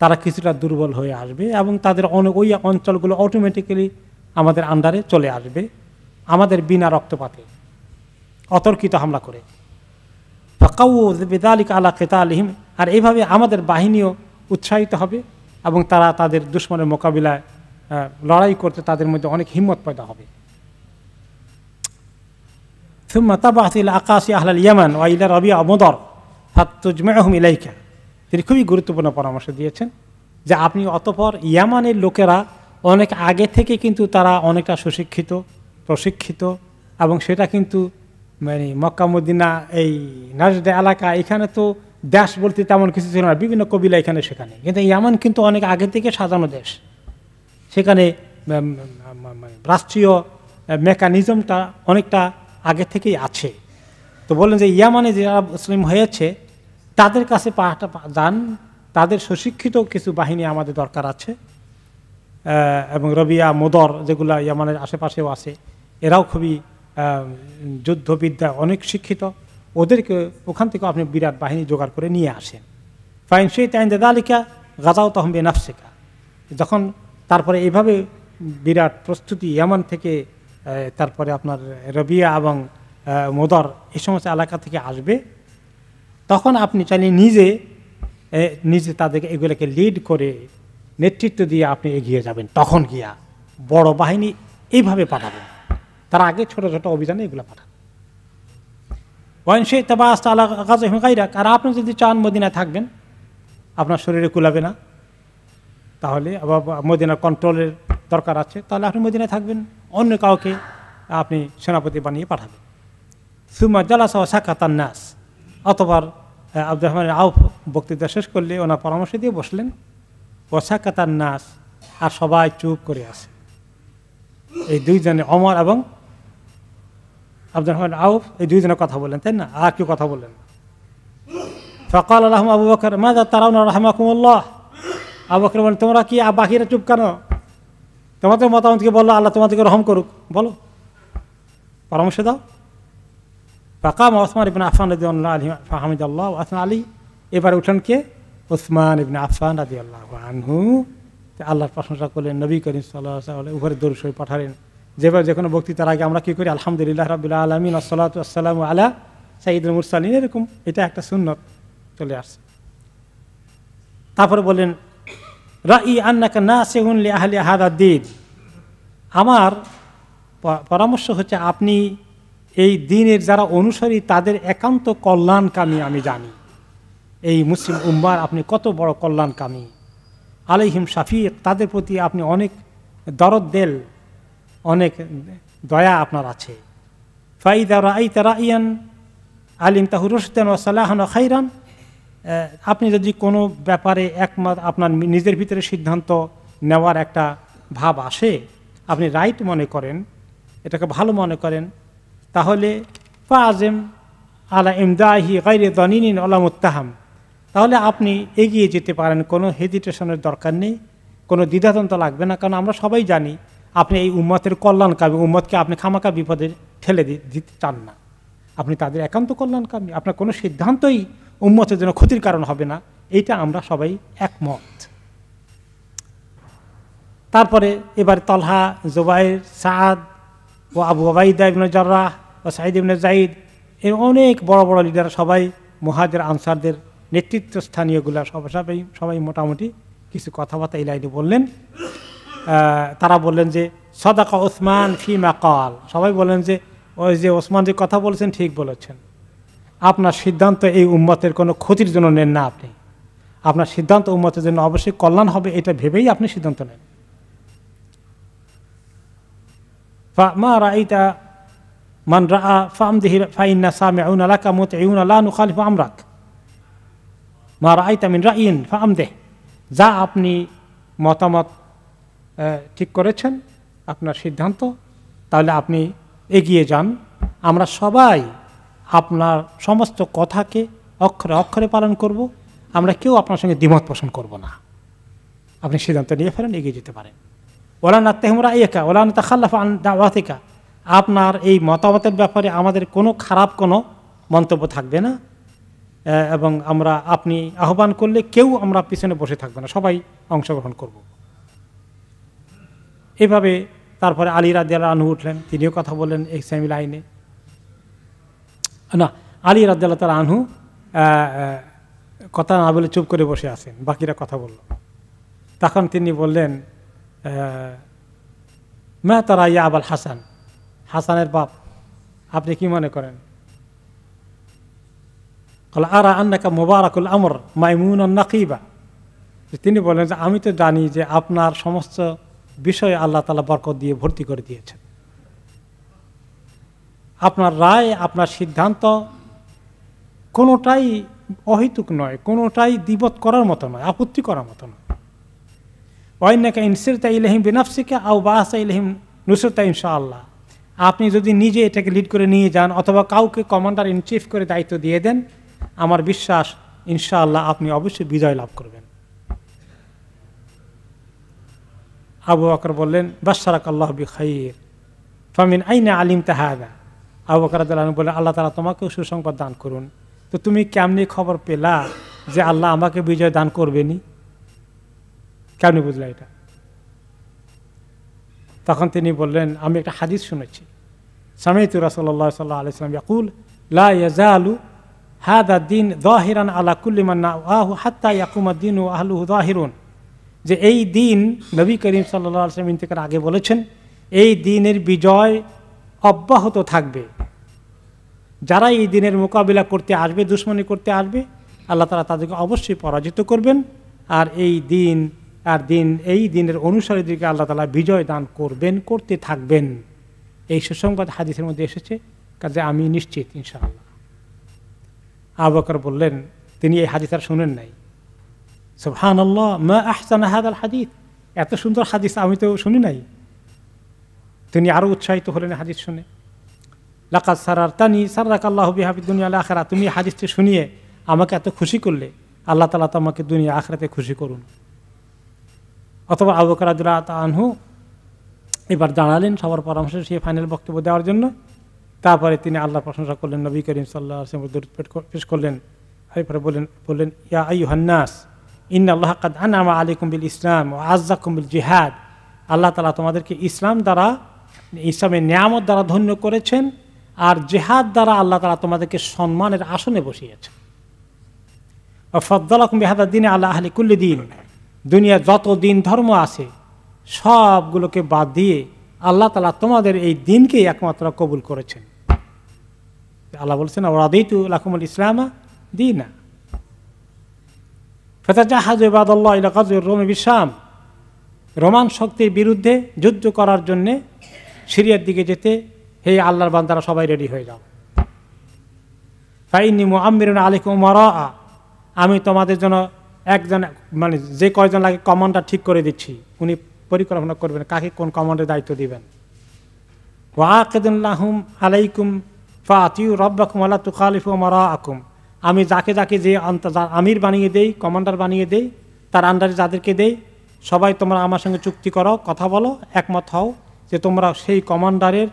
S1: তারা কিছুটা দুর্বল হয়ে আসবে এবং তাদের ওই অঞ্চলগুলো অটোমেটিক্যালি আমাদের আন্ডারে চলে আসবে, আমাদের বিনা রক্তপাতে অতর্কিত হামলা করে। ফাকাউ বিযালিকা আলা কিতালিহিম, আর এইভাবে আমাদের বাহিনীও উৎসাহিত হবে এবং তারা তাদের দুশমনের মোকাবিলায় লড়াই করতে তাদের মধ্যে অনেক হিম্মত পয়দা হবে। সুম্মা তাবআত ইলা আকাশি আহলাল ইয়ামান ওয়া ইলা রাবিয়া মুদর ফাতুজমিউহুম ইলাইকা। তিনি খুবই গুরুত্বপূর্ণ পরামর্শ দিয়েছেন যে আপনি অতঃপর ইয়ামানের লোকেরা অনেক আগে থেকে কিন্তু তারা অনেকটা সুশিক্ষিত, প্রশিক্ষিত, এবং সেটা কিন্তু মানে মক্কা মদিনা এই নাজদ এলাকা, এখানে তো দেশ বলতে তেমন কিছু ছিল না, বিভিন্ন কবিলা এখানে সেখানে, কিন্তু ইয়ামান কিন্তু অনেক আগে থেকে সাজানো দেশ। সেখানে রাষ্ট্রীয় মেকানিজমটা অনেকটা আগে থেকেই আছে। তো বললেন যে ইয়ামানে যারা মুসলিম হয়েছে তাদের কাছে যান, তাদের সুশিক্ষিত কিছু বাহিনী আমাদের দরকার আছে, এবং রবিয়া মুদর যেগুলো ইয়ামানের আশেপাশেও আছে, এরাও খুবই যুদ্ধবিদ্যা অনেক শিক্ষিত, ওদেরকে ওখান থেকে আপনি বিরাট বাহিনী জোগাড় করে নিয়ে আসেন। ফাইন সেই তাইন দালিকা গাজাও তহম বেনাফসিকা। যখন তারপরে এইভাবে বিরাট প্রস্তুতি ইয়ামান থেকে, তারপরে আপনার রবিয়া এবং মুদর এই সমস্ত এলাকা থেকে আসবে, তখন আপনি চাইলে নিজে তাদেরকে এগুলোকে লিড করে নেতৃত্ব দিয়ে আপনি এগিয়ে যাবেন। তখন গিয়া বড় বাহিনী এইভাবে পাঠাবেন, তার আগে ছোট ছোট অভিযানে এগুলো পাঠাবেন। ওয়াইন সেই তবা আস্তা আলা গাজা গাইরাক। আর আপনি যদি চান মদিনায় থাকবেন, আপনার শরীরে কুলাবে না, তাহলে আবার মদিনার কন্ট্রোলের দরকার আছে, তাহলে আপনি মদিনায় থাকবেন, অন্য কাউকে আপনি সেনাপতি বানিয়ে পাঠাবেন। সুমা জালাসা ওয়া সাকাতান নাস। অতঃপর আব্দুর রহমান আউফ বক্তৃতা শেষ করলে ওনার পরামর্শ দিয়ে বসলেন। ওয়া সাকাতান নাস, আর সবাই চুপ করে আছে। এই দুইজনে, ওমর এবং আব্দুর রহমান আউফ, এই দুইজনে কথা বললেন, তাই না? আর কেউ কথা বললেন না। ফাকাল লাহুম আবু বকর মাযা তারাউনা রাহমাকুমুল্লাহ। আবু বকর বলেন, তোমরা কি বাকিরা চুপ কেন? তোমাদের মতামতকে বললো, আল্লাহ তোমাদেরকে রহম করুক, বলো, পরামর্শ দাও। ফাকাম ওসমান ইবনে আফফান রাদিয়াল্লাহু আনহু ফাহামিদাল্লাহ ওয়া আসনা আলী। এবার উঠলেন কে? ওসমান ইবনে আফফান রাদিয়াল্লাহু আনহু। আল্লাহর প্রশংসা করলেন, নবী করিম সাল্লাল্লাহু আলাইহি ওয়াসাল্লাম উপরে দরুদ শরীফ পাঠালেন। যেভাবে যে কোনো বক্তৃতার আগে আমরা কি করি, আলহামদুলিল্লাহ রাব্বিল আলামিন ওয়াসসালাতু ওয়াসসালামু আলা সাইয়্যিদুল মুরসালিন, এরকম এটা একটা সুন্নত চলে আসছে। তারপরে বললেন, রাই আন্নাকা নাসিহুন লি আহলি হাদা দ্বীন। আমার পরামর্শ হচ্ছে আপনি এই দ্বীনের যারা অনুসারী তাদের একান্ত কল্যাণকামী আমি জানি। এই মুসলিম উম্মার আপনি কত বড় কল্যাণকামী। আলাইহিম শাফিক, তাদের প্রতি আপনি অনেক দরদ দেল, অনেক দয়া আপনার আছে। ফাইদা রাআইতা রাইয়ান আলিমতাহু রুশদান ওয়া সালাহান ওয়া খাইরান। আপনি যদি কোনো ব্যাপারে একমাত্র আপনার নিজের ভিতরে সিদ্ধান্ত নেওয়ার একটা ভাব আসে, আপনি রাইট মনে করেন, এটাকে ভালো মনে করেন, তাহলে ফাজেম আলা ইমদাহি গায়রি দানিনিন ওয়ালা মুত্তাহাম। তাহলে আপনি এগিয়ে যেতে পারেন, কোনো হেজিটেশনের দরকার নেই, কোনো দ্বিধাদ্বন্দ্ব লাগবে না। কারণ আমরা সবাই জানি আপনি এই উম্মতের কল্যাণকামী, উম্মতকে আপনি খামাকা বিপদে ঠেলে দিতে চান না, আপনি তাদের একান্ত কল্যাণকামী, আপনার কোনো সিদ্ধান্তই উম্মতের জন্য ক্ষতির কারণ হবে না, এইটা আমরা সবাই একমত। তারপরে এবার তালহা, জুবাইর, সাদ ও আবু উবাইদা ইবনে জাররাহ ও সাঈদ ইবনে যায়েদ, এর অনেক বড় বড় লিডার, সবাই মুহাজির আনসারদের নেতৃত্বস্থানীয়গুলা সবাই মোটামুটি কিছু কথাবার্তা এই লাইনে বললেন। তারা বললেন যে সাদাকা ওসমান ফিমা কাল। সবাই বললেন যে ওই যে ওসমান যে কথা বলেছেন ঠিক বলেছেন, আপনার সিদ্ধান্ত এই উম্মতের কোনো ক্ষতির জন্য নেন না, আপনি আপনার সিদ্ধান্ত উম্মতের জন্য অবশ্যই কল্যাণ হবে, এটা ভেবেই আপনি সিদ্ধান্ত নেন। মা রাআইতা মান রাআ ফামদিহি ফাইন্না সামিউনা লাকা মুতিউনা লা নুখালিফু আমরাক। মা রাআইতা মিন রাইন ফামদিহ। যা আপনি মতামত ঠিক করেছেন, আপনার সিদ্ধান্ত, তাহলে আপনি এগিয়ে যান, আমরা সবাই আপনার সমস্ত কথাকে অক্ষরে অক্ষরে পালন করব, আমরা কেউ আপনার সঙ্গে দ্বিমত পোষণ করব না। আপনি সিদ্ধান্ত নিয়ে ফেলেন, এগিয়ে যেতে পারেন। ওলা নাত্তাহিমুরা ইয়াকা ওলা নাতাখাল্লাফু আন দাওয়াতিকা। আপনার এই মতামতের ব্যাপারে আমাদের কোনো খারাপ কোনো মন্তব্য থাকবে না, এবং আমরা আপনি আহ্বান করলে কেউ আমরা পিছনে বসে থাকবে না, সবাই অংশগ্রহণ করব। এভাবে তারপরে আলী রাদিয়াল্লাহু আনহু উঠলেন, তিনিও কথা বললেন এই সেমি লাইনে। না, আলী রাদিয়াল্লাহু তাআলা আনহু কথা না বলে চুপ করে বসে আছেন, বাকিরা কথা বলল। তখন তিনি বললেন, মা তারা ইয়া আবুল হাসান, হাসানের বাপ, আপনি কি মনে করেন? আরা আন্নাকা মুবারাকুল আমর মাইমুনান নাকিবা, তিনি বলেন যে আমি তো জানি যে আপনার সমস্ত বিষয়ে আল্লাহ তাআলা বরকত দিয়ে ভর্তি করে দিয়েছেন। আপনার রায়, আপনার সিদ্ধান্ত কোনোটাই অহেতুক নয়, কোনোটাই দ্বিমত করার মতো নয়, আপত্তি করার মতো নয়। ওয়াইন্নাকা ইনসিরতা ইলাইহিম বিনাফসিকা আও বাআসা ইলাইহিম নুসরাতা ইনশাআল্লাহ, আপনি যদি নিজে এটাকে লিড করে নিয়ে যান অথবা কাউকে কমান্ডার ইন চিফ করে দায়িত্ব দিয়ে দেন, আমার বিশ্বাস ইনশাআল্লাহ আপনি অবশ্যই বিজয় লাভ করবেন। আবু বকর বললেন বাশশারাকাল্লাহু বিখাইর ফামিন আইনা আলিমতা হাযা। আবু বকর রাদিয়াল্লাহু আনহু বললেন আল্লাহ তাআলা তোমাকেও সুসংবাদ দান করুন, তো তুমি কেমনি খবর পেলা যে আল্লাহ আমাকে বিজয় দান করবেনি? কেমনি বুঝলা এটা? তখন তিনি বললেন আমি একটা হাদিস শুনেছি, সামি'তু রাসূলুল্লাহ সাল্লাল্লাহু আলাইহি ওয়াসাল্লাম ইয়াকুল লা ইয়াজালু হাযা দ্বীন যাহিরান আলা কুল্লি মান নাআহু হাত্তা ইয়াকুমা দ্বীনু ওয়া আহলুহু যাহিরুন, যে এই দিন নবী করিম সাল্লাল্লাহু আলাইহি ওয়াসাল্লাম ইন্তেকালের আগে বলেছেন এই দিনের বিজয় অব্যাহত থাকবে। যারা এই দিনের মোকাবিলা করতে আসবে, দুশমনি করতে আসবে, আল্লাহ তাআলা তাদেরকে অবশ্যই পরাজিত করবেন। আর এই দিনের অনুসারীদেরকে আল্লাহ তাআলা বিজয় দান করবেন, করতে থাকবেন। এই সুসংবাদ হাদিসের মধ্যে এসেছে, কাজে আমি নিশ্চিত ইনশাআল্লাহ। আবু বকর বললেন তিনি এই হাদিস আর শুনেন নাই। সুবহানাল্লাহ, মা আহসানা হাযাল হাদিস, এত সুন্দর হাদিস আমি তো শুনি নাই। তিনি আরো উৎসাহিত হলেন হাদিস শুনে। লাকাদ সারারতানি সাররাকাল্লাহু বিহা ফিদ দুনিয়া ওয়াল আখিরাহ, তুমি হাদিসটি শুনিয়ে আমাকে এত খুশি করলে, আল্লাহ তাআলা তোমাকে দুনিয়া আখিরাতে খুশি করুন। অথবা আবু বকর রাদিয়াল্লাহু তাআলা আনহু এবার দাঁড়ালেন সবার পরামর্শ সে ফাইনাল বক্তব্য দেওয়ার জন্য। তারপরে তিনি আল্লাহর প্রশংসা করলেন, নবী করিম সাল্লাল্লাহু আলাইহি ওয়াসাল্লাম দরুদ পেশ করলেন। এরপরে বললেন ইয়া আইয়ুহান নাস ইন্নাল্লাহা কাদ আনআমা আলাইকুম বিল ইসলাম ওয়া আযযাকুম বিল জিহাদ, আল্লাহ তাআলা তোমাদেরকে ইসলাম দ্বারা, ইসলামের নিয়ামত দ্বারা ধন্য করেছেন, আর জিহাদ দ্বারা আল্লাহ তাআলা তোমাদেরকে সম্মানের আসনে বসিয়েছেন। ওয়া ফাদ্দালাকুম বিহাদা দ্বীন আলা আহলি কুল্লি দ্বীন, দুনিয়ার যত দিন ধর্ম আছে সবগুলোকে বাদ দিয়ে আল্লাহ তাআলা তোমাদের এই দিনকেই একমাত্র কবুল করেছেন। আল্লাহ বলছেন ওয়ারাদিতু লাকুমুল ইসলামা দীনা ফাতাজাহাজু ইবাদাল্লাহ ইলা গাযওয়ির রূম বিশাম, রোমান শক্তির বিরুদ্ধে যুদ্ধ করার জন্য সিরিয়ার দিকে যেতে হে আল্লাহর বান্দারা সবাই রেডি হয়ে যাও। ফাইন্নী মুআম্মিরুন আলাইকুম উমারা, আমি তোমাদের জন্য একজন মানে যে কয়জন লাগে কমান্ডার ঠিক করে দিচ্ছি, উনি পরিকল্পনা করবেন কাকে কোন কমান্ডের দায়িত্ব দিবেন। ওয়া আকিদুন লাহুম আলাইকুম ফাতিউ রাব্বাকুম ওয়া লা তুখালিফু উমারাআকুম, আমি যাকে যাকে যে আমির বানিয়ে দেই, কমান্ডার বানিয়ে দেই, তার আন্ডারে যাদেরকে দেই, সবাই তোমরা আমার সঙ্গে চুক্তি করো, কথা বলো, একমত হও যে তোমরা সেই কমান্ডারের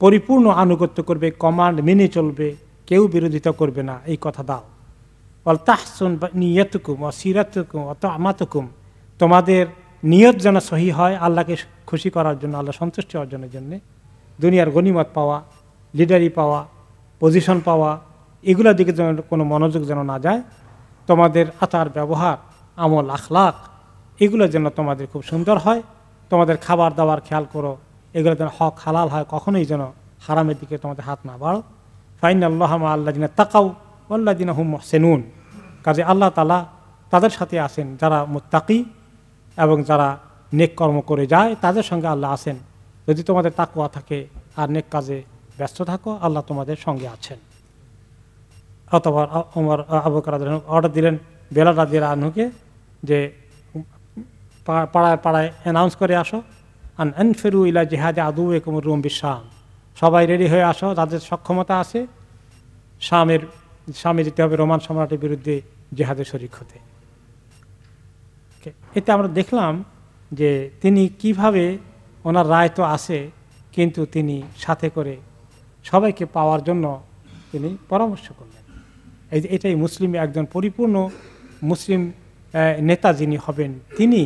S1: পরিপূর্ণ আনুগত্য করবে, কমান্ড মেনে চলবে, কেউ বিরোধিতা করবে না, এই কথা দাও। ওয়াল তাহসুন নিয়াতুকুম ওয়া সিরাতুকুম ওয়া তা'মাতুকুম, তোমাদের নিয়ত যেন সহি হয় আল্লাহকে খুশি করার জন্য, আল্লাহ সন্তুষ্টি অর্জনের জন্য, দুনিয়ার গনিমত পাওয়া, লিডারি পাওয়া, পজিশন পাওয়া, এগুলোর দিকে যেন কোনো মনোযোগ যেন না যায়। তোমাদের আচার ব্যবহার, আমল, আখলাক, এগুলো যেন তোমাদের খুব সুন্দর হয়। তোমাদের খাবার দাবার খেয়াল করো, এগুলো যেন হক হালাল হয়, কখনোই যেন হারামের দিকে তোমাদের হাত না বাড়ো। ফাইনাল্লাহা মা আল্লাযিনা তাকাউ ওয়াল্লাযিনা হুম মুহসিনুন, কাজে আল্লাহ তাআলা তাদের সাথে আছেন যারা মুত্তাকি এবং যারা নেক কর্ম করে যায়, তাদের সঙ্গে আল্লাহ আছেন। যদি তোমাদের তাকওয়া থাকে আর নেক কাজে ব্যস্ত থাকো, আল্লাহ তোমাদের সঙ্গে আছেন। অতঃপর ওমর আবু বকর রাদিয়াল্লাহু আনহু অর্ডার দিলেন বেলাল রাদিয়াল্লাহু আনহুকে যে পাড়ায় পাড়ায় অ্যানাউন্স করে আসো, আনফিরু ইলা জিহাদে আদুওয়াকুম রুম বিশাম, সবাই রেডি হয়ে আসো, যাদের সক্ষমতা আছে শামে যেতে হবে রোমান সম্রাটের বিরুদ্ধে জিহাদে শরীক হতে। এতে আমরা দেখলাম যে তিনি কিভাবে, ওনার রায় তো আছে, কিন্তু তিনি সাথে করে সবাইকে পাওয়ার জন্য তিনি পরামর্শ করলেন। এটাই মুসলিম, একজন পরিপূর্ণ মুসলিম নেতা যিনি হবেন, তিনি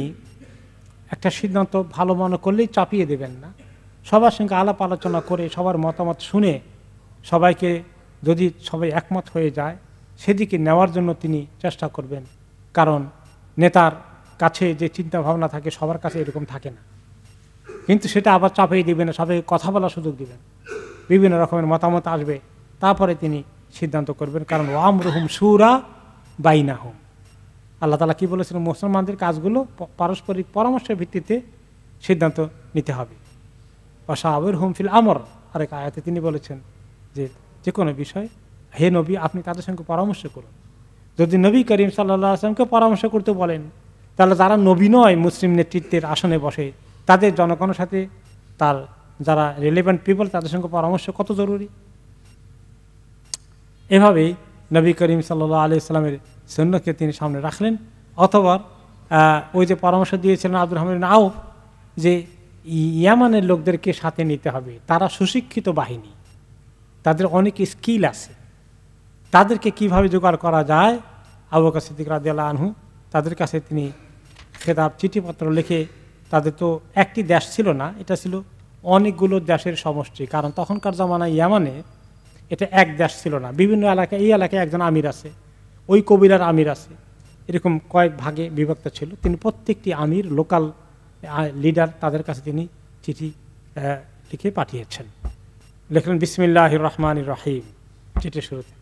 S1: একটা সিদ্ধান্ত ভালো মনে করলেই চাপিয়ে দেবেন না, সবার সঙ্গে আলাপ আলোচনা করে সবার মতামত শুনে সবাইকে যদি সবাই একমত হয়ে যায় সেদিকে নেওয়ার জন্য তিনি চেষ্টা করবেন। কারণ নেতার কাছে যে চিন্তা ভাবনা থাকে সবার কাছে এরকম থাকে না, কিন্তু সেটা আবার চাপিয়ে দিবেন না, সবাইকে কথা বলার সুযোগ দিবেন। বিভিন্ন রকমের মতামত আসবে, তারপরে তিনি সিদ্ধান্ত করবেন। কারণ ওয়ামরুহুম শুরা বাইনাহুম, আল্লাহ তাআলা কি বলেছেন, মুসলমানদের কাজগুলো পারস্পরিক পরামর্শের ভিত্তিতে সিদ্ধান্ত নিতে হবে। ওয়াশাওিরহুম ফিল আমর, আরেক আয়াতে তিনি বলেছেন যে যে কোনো বিষয় হে নবী আপনি তাদের সঙ্গে পরামর্শ করুন। যদি নবী করিম সাল্লাল্লাহু আলাইহি ওয়াসাল্লামকে পরামর্শ করতে বলেন, তাহলে যারা নবী নয় মুসলিম নেতৃত্বের আসনে বসে তাদের জনগণের সাথে তার যারা রিলেভেন্ট পিপল তাদের সঙ্গে পরামর্শ কত জরুরি। এভাবেই নবী করিম সাল্লাল্লাহু আলাইহি ওয়াসাল্লামের সুন্নতকে তিনি সামনে রাখলেন। অথবা ওই যে পরামর্শ দিয়েছিলেন আব্দুর রহমান ইবনে আউফ যে ইয়ামানের লোকদেরকে সাথে নিতে হবে, তারা সুশিক্ষিত বাহিনী, তাদের অনেক স্কিল আছে, তাদেরকে কিভাবে জোগাড় করা যায়। আবু বকর সিদ্দিক রাদিয়াল্লাহু আনহু তাদের কাছে তিনি খেতাব চিঠিপত্র লিখে, তাদের তো একটি দেশ ছিল না, এটা ছিল অনেকগুলো দেশের সমষ্টি। কারণ তখনকার জামানায় ইয়ামানে এটা এক দেশ ছিল না, বিভিন্ন এলাকায়, এই এলাকায় একজন আমির আছে, ওই কবিরার আমির আছে, এরকম কয়েক ভাগে বিভক্ত ছিল। তিনি প্রত্যেকটি আমির, লোকাল লিডার, তাদের কাছে তিনি চিঠি লিখে পাঠিয়েছেন। লিখলেন বিসমিল্লাহির রহমানির রহিম, চিঠির শুরুতে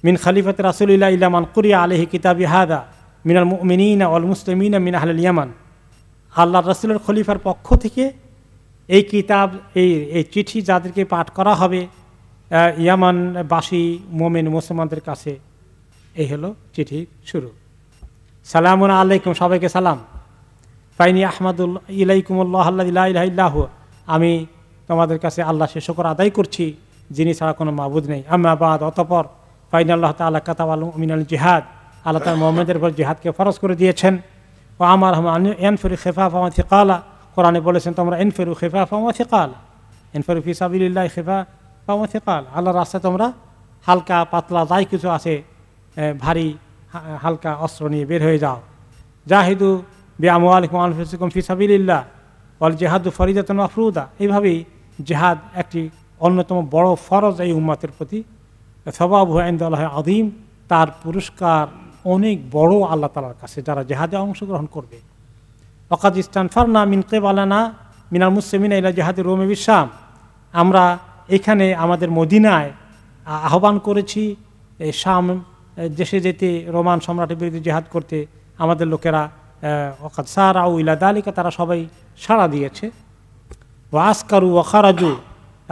S1: মিন খলিফাত রাসূলিল্লাহ ইলা মান কুরিয়া আলাইহি কিতাবি হাদা মিনাল মুমিনিনা ওয়াল মুসলিমিনা মিন আহলিল ইয়ামান। আল্লাহর রাসূলের খলিফার পক্ষ থেকে এই কিতাব, এই চিঠি যাদেরকে পাঠ করা হবে ইয়ামানবাসী মুমিন মুসলমানদের কাছে, এই হলো চিঠি শুরু। সালামুন আলাইকুম, সবাইকে সালাম। ফাইনি আহমাদুল ইলাইকুমুল্লাহ আল্লাযী লা ইলাহা ইল্লা হু, আমি তোমাদের কাছে আল্লাহ সে শুকর আদায় করছি যিনি ছাড়া কোনো মাবুদ নেই। আম্মা বাদ, অতঃপর ফাইন আল্লাহ তাআলা কাতাবাল মুমিনাল জিহাদ, আল্লাহ তাআলা মুমিনদের উপর জিহাদকে ফরজ করে দিয়েছেন। ও আমার এনফিরু খিফাফা ওয়া থিকালা, কোরআনে বলেছেন তোমরা এনফিরু খিফাফা ওয়া থিকালা, এনফিরু ফি সাবিলিল্লাহ খিফাফা ওয়া থিকালা, আল্লাহর রাস্তায় তোমরা হালকা পাতলা যাই কিছু আছে ভারী হালকা অস্ত্র নিয়ে বের হয়ে যাও। জাহিদু বিআমওয়ালিকুম ওয়া আনফুসিকুম ফি সাবিলিল্লাহ ওয়াল জিহাদু ফরিদাতুন মাফরুদা, এইভাবেই জিহাদ একটি অন্যতম বড় ফরজ এই উম্মতের প্রতি। সওয়াবুহু ইনদাল্লাহি আযীম, তার পুরস্কার অনেক বড় আল্লাহ তাআলার কাছে যারা জিহাদে অংশগ্রহণ করবে। ওয়াকাদ ইসতানফারনা মিন কিবালানা মিনাল মুসলিমিনা ইলা জিহাদি রুমি বিশ-শাম, আমরা এখানে আমাদের মদিনায় আহ্বান করেছি শাম দেশে যেতে, রোমান সম্রাটের বিরুদ্ধে জিহাদ করতে আমাদের লোকেরা। ওয়াকাদ সারাউ ইলা যালিকা, তারা সবাই সাড়া দিয়েছে। ওয়া আসকারু ওয়া খারাজু,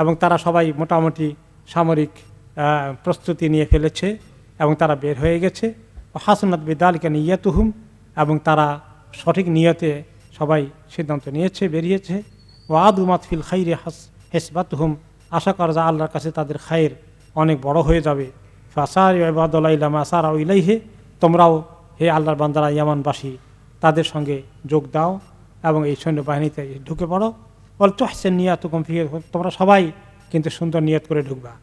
S1: এবং তারা সবাই মোটামুটি সামরিক প্রস্তুতি নিয়ে ফেলেছে এবং তারা বের হয়ে গেছে। হাসনাত বিযালিকা নিয়াতুহুম, এবং তারা সঠিক নিয়তে সবাই সিদ্ধান্ত নিয়েছে, বেরিয়েছে। ওয়াদুমাত ফিল খাইরি হিসবাতুহুম, আশা করা যায় আল্লাহর কাছে তাদের খায়ের অনেক বড় হয়ে যাবে। ফাসারি ইবাদুল্লাহ ইলা মা সারাউ ইলাইহি, তোমরাও হে আল্লাহর বান্দারা ইয়ামানবাসী তাদের সঙ্গে যোগ দাও এবং এই সৈন্যবাহিনীতে ঢুকে পড়ো। ওয়াল তুহসিন নিয়াতুকুম ফিহি, তোমরা সবাই কিন্তু সুন্দর নিয়ত করে ঢুকবা।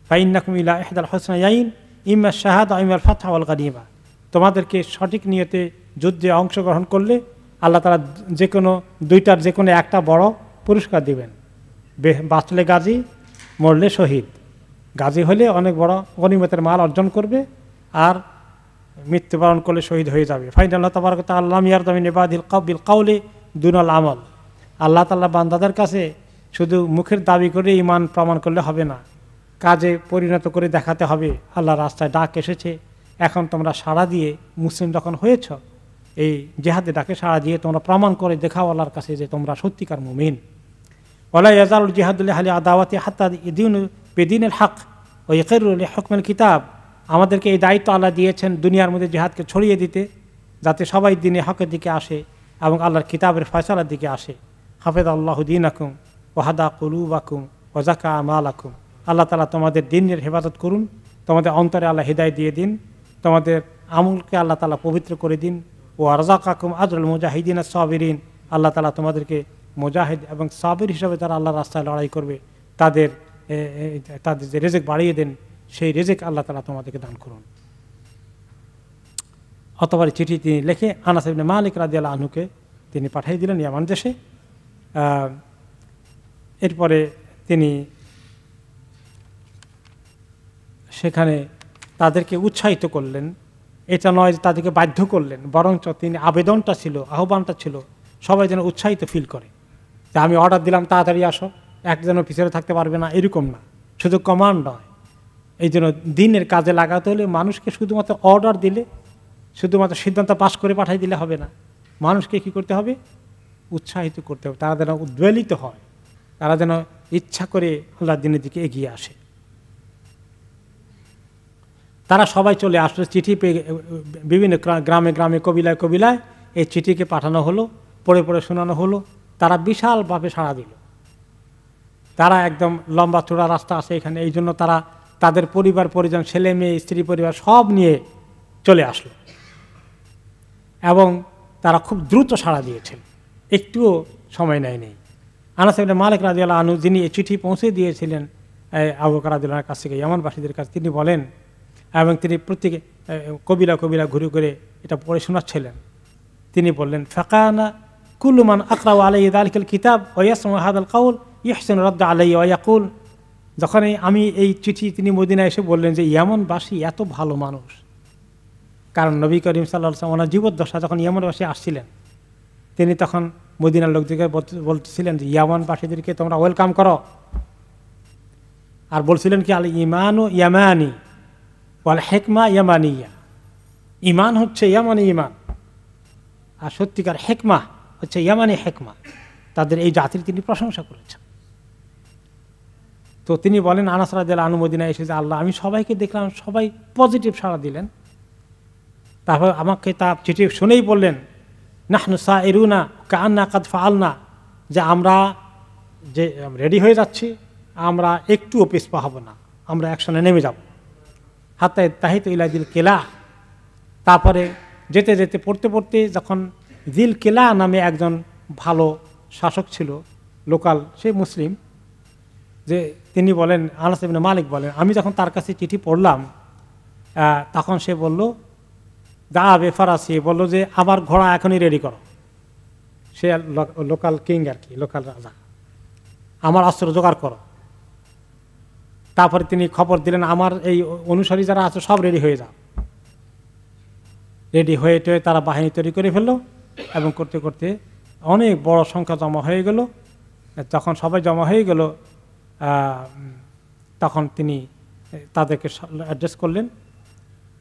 S1: ফাইন্নাকুম ইলা ইহদাল হুসনাইয়াইন ইম্মা শাহাদা ইম্মা আল ফাতহা ওয়াল গানিমা, তোমাদেরকে সঠিক নিয়তে যুদ্ধে অংশগ্রহণ করলে আল্লাহ তাআলা যে কোনো দুইটার যে কোনো একটা বড় পুরস্কার দিবেন। বাঁচলে গাজী, মরলে শহীদ। গাজী হলে অনেক বড় গনিমতের মাল অর্জন করবে, আর মৃত্যুবরণ করলে শহীদ হয়ে যাবে। ফাইন আল্লাহ তাবারাক তাআলা লাম ইয়ারদা মিন ইবাদিল কাউলি দুনাল আমল, আল্লাহ তাআলা বান্দাদের কাছে শুধু মুখের দাবি করে ঈমান প্রমাণ করলে হবে না, কাজে পরিণত করে দেখাতে হবে। আল্লাহর রাস্তায় ডাক এসেছে, এখন তোমরা সাড়া দিয়ে মুসলিম যখন হয়েছ, এই জিহাদে ডাকে সাড়া দিয়ে তোমরা প্রমাণ করে দেখাও আল্লাহর কাছে যে তোমরা সত্যিকার মুমিন। ওয়ালা ইয়াজালুল জিহাদু লিআহলি আদাওয়াতি হাত্তা ইদিনু বিদিনিল হক ওয়া ইয়াকিরু লিহুকমিল কিতাব, আমাদেরকে এই দায়িত্ব আল্লাহ দিয়েছেন দুনিয়ার মধ্যে জিহাদকে ছড়িয়ে দিতে, যাতে সবাই দিনে হকের দিকে আসে এবং আল্লাহর কিতাবের ফয়সালার দিকে আসে। হাফিজাল্লাহু দীনাকুম ওয়া হাদা কুলুবাকুম ওয়া যাকা আমালাকুম, আল্লাহ তাআলা তোমাদের দ্বীনের হেফাজত করুন, তোমাদের অন্তরে আল্লাহ হিদায়াত দিয়ে দিন, তোমাদের আমলকে আল্লাহ তাআলা পবিত্র করে দিন। ও আরযাকাকুম আজরুল মুজাহিদিন আস-সাবিরিন, আল্লাহ তাআলা তোমাদেরকে মুজাহিদ এবং সাবির হিসাবে যারা আল্লাহর রাস্তায় লড়াই করবে তাদের যে রিজিক বাড়িয়ে দেন, সেই রিজিক আল্লাহ তাআলা তোমাদেরকে দান করুন। অতঃপর চিঠি তিনি লিখে আনাস ইবনে মালিক রাদিয়াল্লাহু আনহুকে তিনি পাঠিয়ে দিলেন ইয়ামান দেশে। এরপরে তিনি সেখানে তাদেরকে উৎসাহিত করলেন, এটা নয় যে তাদেরকে বাধ্য করলেন, বরঞ্চ তিনি আবেদনটা ছিল, আহ্বানটা ছিল সবাই যেন উৎসাহিত ফিল করে যে আমি অর্ডার দিলাম তাড়াতাড়ি আসো, একজনের পিছনে থাকতে পারবে না, এরকম না, শুধু কমান্ড নয়। এই জন্য দিনের কাজে লাগাতে হলে মানুষকে শুধুমাত্র অর্ডার দিলে, শুধুমাত্র সিদ্ধান্ত পাশ করে পাঠাই দিলে হবে না। মানুষকে কি করতে হবে? উৎসাহিত করতে হবে, তারা যেন উদ্বেলিত হয়, তারা যেন ইচ্ছা করে আল্লাহর দিনের দিকে এগিয়ে আসে। তারা সবাই চলে আসলো, চিঠি পেয়ে বিভিন্ন গ্রামে গ্রামে, কবিলায় কবিলায় এই চিঠিকে পাঠানো হলো, পড়ে পড়ে শোনানো হলো। তারা বিশালভাবে সাড়া দিল। তারা একদম লম্বা চূড়া রাস্তা আছে এখানে, এই জন্য তারা তাদের পরিবার পরিজন, ছেলে মেয়ে, স্ত্রী পরিবার সব নিয়ে চলে আসলো এবং তারা খুব দ্রুত সাড়া দিয়েছেন, একটুও সময় নেয়নি। আনাস ইবনে মালিক রাদিয়াল্লাহু আনহু, যিনি এই চিঠি পৌঁছে দিয়েছিলেন আবু বকর রাদিয়াল্লাহু আনহুর কাছ থেকে, ইয়ামানবাসীদের কাছে, তিনি বলেন, এবং তিনি প্রত্যেকে কবিলা কবিলা ঘুরে ঘুরে এটা পড়ে শোনাচ্ছিলেন। তিনি বললেন, ফাকানা কুল্লু মান আকরাউ আলাইহি যালিকাল কিতাব ওয়া ইয়াসমু হাযাল কাউল ইহসিনু রাদ্দ আলাইহি ওয়া ইয়াকুল। যখন আমি এই চিঠি, তিনি মদিনায় এসে বললেন যে ইয়ামানবাসী এত ভালো মানুষ, কারণ নবী করিম সাল্লাল্লাহু আলাইহি ওয়াসাল্লাম ওনার জীবদ্দশা যখন ইয়ামানবাসী আসছিলেন, তিনি তখন মদিনার লোকদেরকে বলতেছিলেন যে ইয়ামানবাসীদেরকে তোমরা ওয়েলকাম করো, আর বলছিলেন কি, আল ইমানু ইয়ামানি ওয়াল হিকমা ইয়ামানিয়া। ইমান হচ্ছে ইয়ামানি ইমান, আর সত্যিকার হেকমা হচ্ছে ইয়ামানি হেকমা। তাদের এই জাতির তিনি প্রশংসা করেছেন। তো তিনি বলেন, আনাস রাদিয়াল্লাহু আনহু মদিনায় এসে যে আল্লাহ, আমি সবাইকে দেখলাম, সবাই পজিটিভ সাড়া দিলেন। তারপর আমাকে তার চিঠি শুনেই বললেন, নাহনু সাইরুনা কান্না কাদ ফাআলনা, যে আমরা যে রেডি হয়ে যাচ্ছি, আমরা একটুও পিছপা হব না, আমরা অ্যাকশনে নেমে যাব। হাত্তা তাহিত ইলা দিল কেলা। তারপরে যেতে যেতে পড়তে পড়তে যখন দিল কেলা নামে একজন ভালো শাসক ছিল লোকাল, সে মুসলিম, যে তিনি বলেন, আনাস ইবনে মালিক বলেন, আমি যখন তার কাছে চিঠি পড়লাম, তখন সে বলল, দা বেফারাসি, বলল যে আমার ঘোড়া এখনই রেডি করো। সে লোকাল কিং আর কি, লোকাল রাজা, আমার অস্ত্র জোগাড় করো। তারপরে তিনি খবর দিলেন, আমার এই অনুসারী যারা আছে সব রেডি হয়ে যাও। রেডি হয়ে টয়ে তারা বাহিনী তৈরি করে ফেললো, এবং করতে করতে অনেক বড় সংখ্যা জমা হয়ে গেল। যখন সবাই জমা হয়ে গেল, তখন তিনি তাদেরকে অ্যাড্রেস করলেন,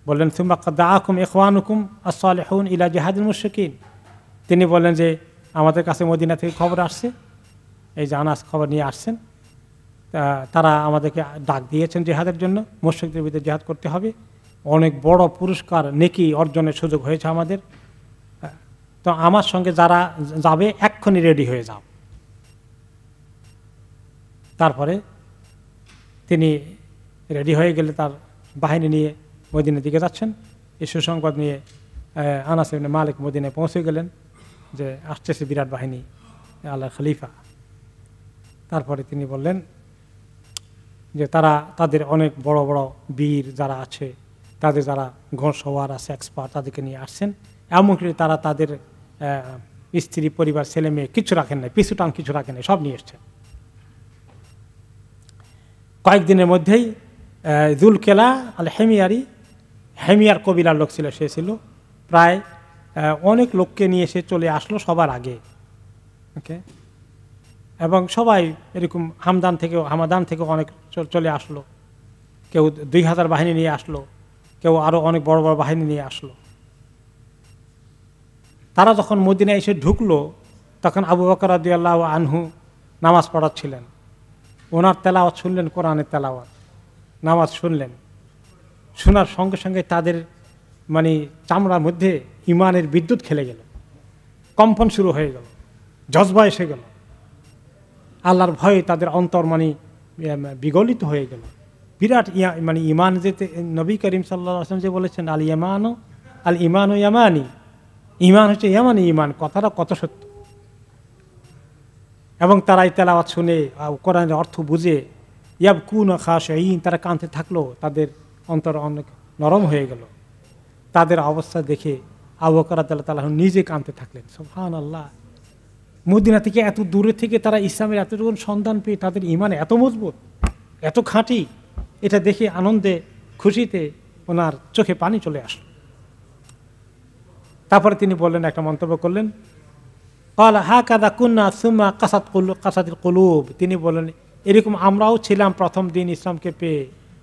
S1: বললেন, সুম্মা ক্বাদ দাআকুম ইখওয়ানুকুম আস-সালিহুন ইলা জিহাদিল মুশরিকিন। তিনি বললেন যে আমাদের কাছে মদিনা থেকে খবর আসছে, এই যে আনাস খবর নিয়ে আসছেন, তারা আমাদেরকে ডাক দিয়েছেন জিহাদের জন্য, মুশরিকদের বিরুদ্ধে জিহাদ করতে হবে, অনেক বড় পুরস্কার নেকি অর্জনের সুযোগ হয়েছে আমাদের। তো আমার সঙ্গে যারা যাবে এক্ষুনি রেডি হয়ে যাও। তারপরে তিনি রেডি হয়ে গেলে তার বাহিনী নিয়ে মদিনার দিকে যাচ্ছেন। এই সুসংবাদ নিয়ে আনাস ইবনে মালিক মদিনায় পৌঁছে গেলেন যে আসতেছে বিরাট বাহিনী, আল্লাহর খলিফা। তারপরে তিনি বললেন যে তারা তাদের অনেক বড় বড় বীর যারা আছে, তাদের যারা ঘোড়সওয়ার আছে, এক্সপার্ট, তাদেরকে নিয়ে আসছেন। এমনকি তারা তাদের স্ত্রী পরিবার ছেলে মেয়ে কিছু রাখেন নাই, পিছু টান কিছু রাখেন নাই, সব নিয়ে এসছেন। কয়েকদিনের মধ্যেই জুলকেলা আল হেমিয়ারি, হেমিয়ার কবিলার লোক ছিল, সে ছিল প্রায় অনেক লোককে নিয়ে এসে চলে আসলো সবার আগে। ওকে, এবং সবাই এরকম হামাদান থেকেও অনেক চলে আসলো। কেউ 2000 বাহিনী নিয়ে আসলো, কেউ আরও অনেক বড় বড় বাহিনী নিয়ে আসলো। তারা যখন মদিনায় এসে ঢুকলো, তখন আবু বকর রাদিয়াল্লাহু আনহু নামাজ পড়াচ্ছিলেন। ওনার তেলাওয়াত শুনলেন, কোরআনের তেলাওয়াত, নামাজ শুনলেন। শোনার সঙ্গে সঙ্গে তাদের চামড়ার মধ্যে ইমানের বিদ্যুৎ খেলে গেল, কম্পন শুরু হয়ে গেল, জজবা এসে গেল, আল্লাহর ভয়ে তাদের অন্তর বিগলিত হয়ে গেল। বিরাট ইমান, যেতে নবী করিম সাল্লাল্লাহু আলাইহি ওয়াসাল্লাম যে বলেছেন, আল ইমানু ইয়ামানি, ইমান হচ্ছে ইয়ামানি ইমান, কথাটা কত সত্য। এবং তারা এই তেলাওয়াত শুনে, কোরআনের অর্থ বুঝে, ইয়াবকুনা খাশিঈন, তারা কাঁদতে থাকলো, তাদের অন্তর অনেক নরম হয়ে গেল। তাদের অবস্থা দেখে আবু বকর রাদিয়াল্লাহু তাআলা নিজে কাঁদতে থাকলেন। সুবহানাল্লাহ, মদিনা থেকে এত দূরে থেকে তারা ইসলামের এতটুকু সন্ধান পেয়ে তাদের ইমান এত মজবুত, এত খাঁটি, এটা দেখে আনন্দে খুশিতে ওনার চোখে পানি চলে আসলো। তারপরে তিনি বললেন, একটা মন্তব্য করলেন, ক্বালা হাকাযা কুন্না সুম্মা কাসাতিল কুলুব, তিনি বলেন এরকম আমরাও ছিলাম প্রথম দিন ইসলামকে পেয়ে,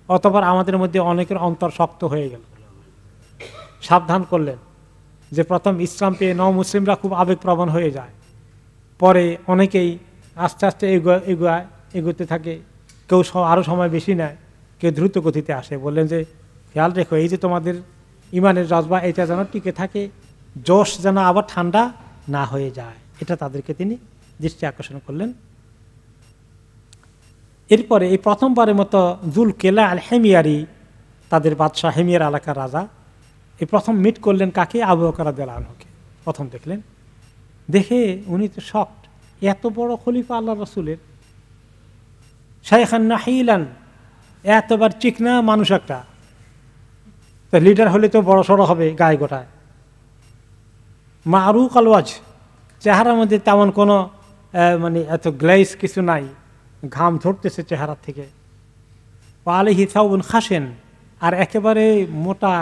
S1: অতঃপর আমাদের মধ্যে অনেকের অন্তর শক্ত হয়ে গেল। সাবধান করলেন যে প্রথম ইসলাম পেয়ে মুসলিমরা খুব আবেগপ্রবণ হয়ে যায়, পরে অনেকেই আস্তে আস্তে এগোতে থাকে, কেউ আরও সময় বেশি নেয়, কেউ দ্রুত গতিতে আসে। বললেন যে খেয়াল রেখো, এই যে তোমাদের ইমানের জজবা এটা যেন টিকে থাকে, জোশ যেন আবার ঠান্ডা না হয়ে যায়, এটা তাদেরকে তিনি দৃষ্টি আকর্ষণ করলেন। এরপরে এই প্রথমবারের মতো যুলকেলা আল হেমিয়ারি, তাদের বাদশাহ হেমিয়ার এলাকার রাজা, এই প্রথম মিট করলেন কাকে? আবু বকর রাদিয়াল্লাহু আনহুকে প্রথম দেখলেন। দেখে উনি তো শকড, এত বড় খলিফা আল্লাহ রসুলের, শাইখান নাহিলান, এতবার চিকনা মানুষ একটা, তো লিডার হলে তো বড় সড়ো হবে গায়ে গোটায়, মারুক আলওয়াজ, চেহারার মধ্যে তেমন কোনো মানে এত গ্লেজ কিছু নাই, ঘাম ঝরতেছে চেহারা থেকে, আলাইহি সাউবুন খাসেন, আর একেবারে মোটা,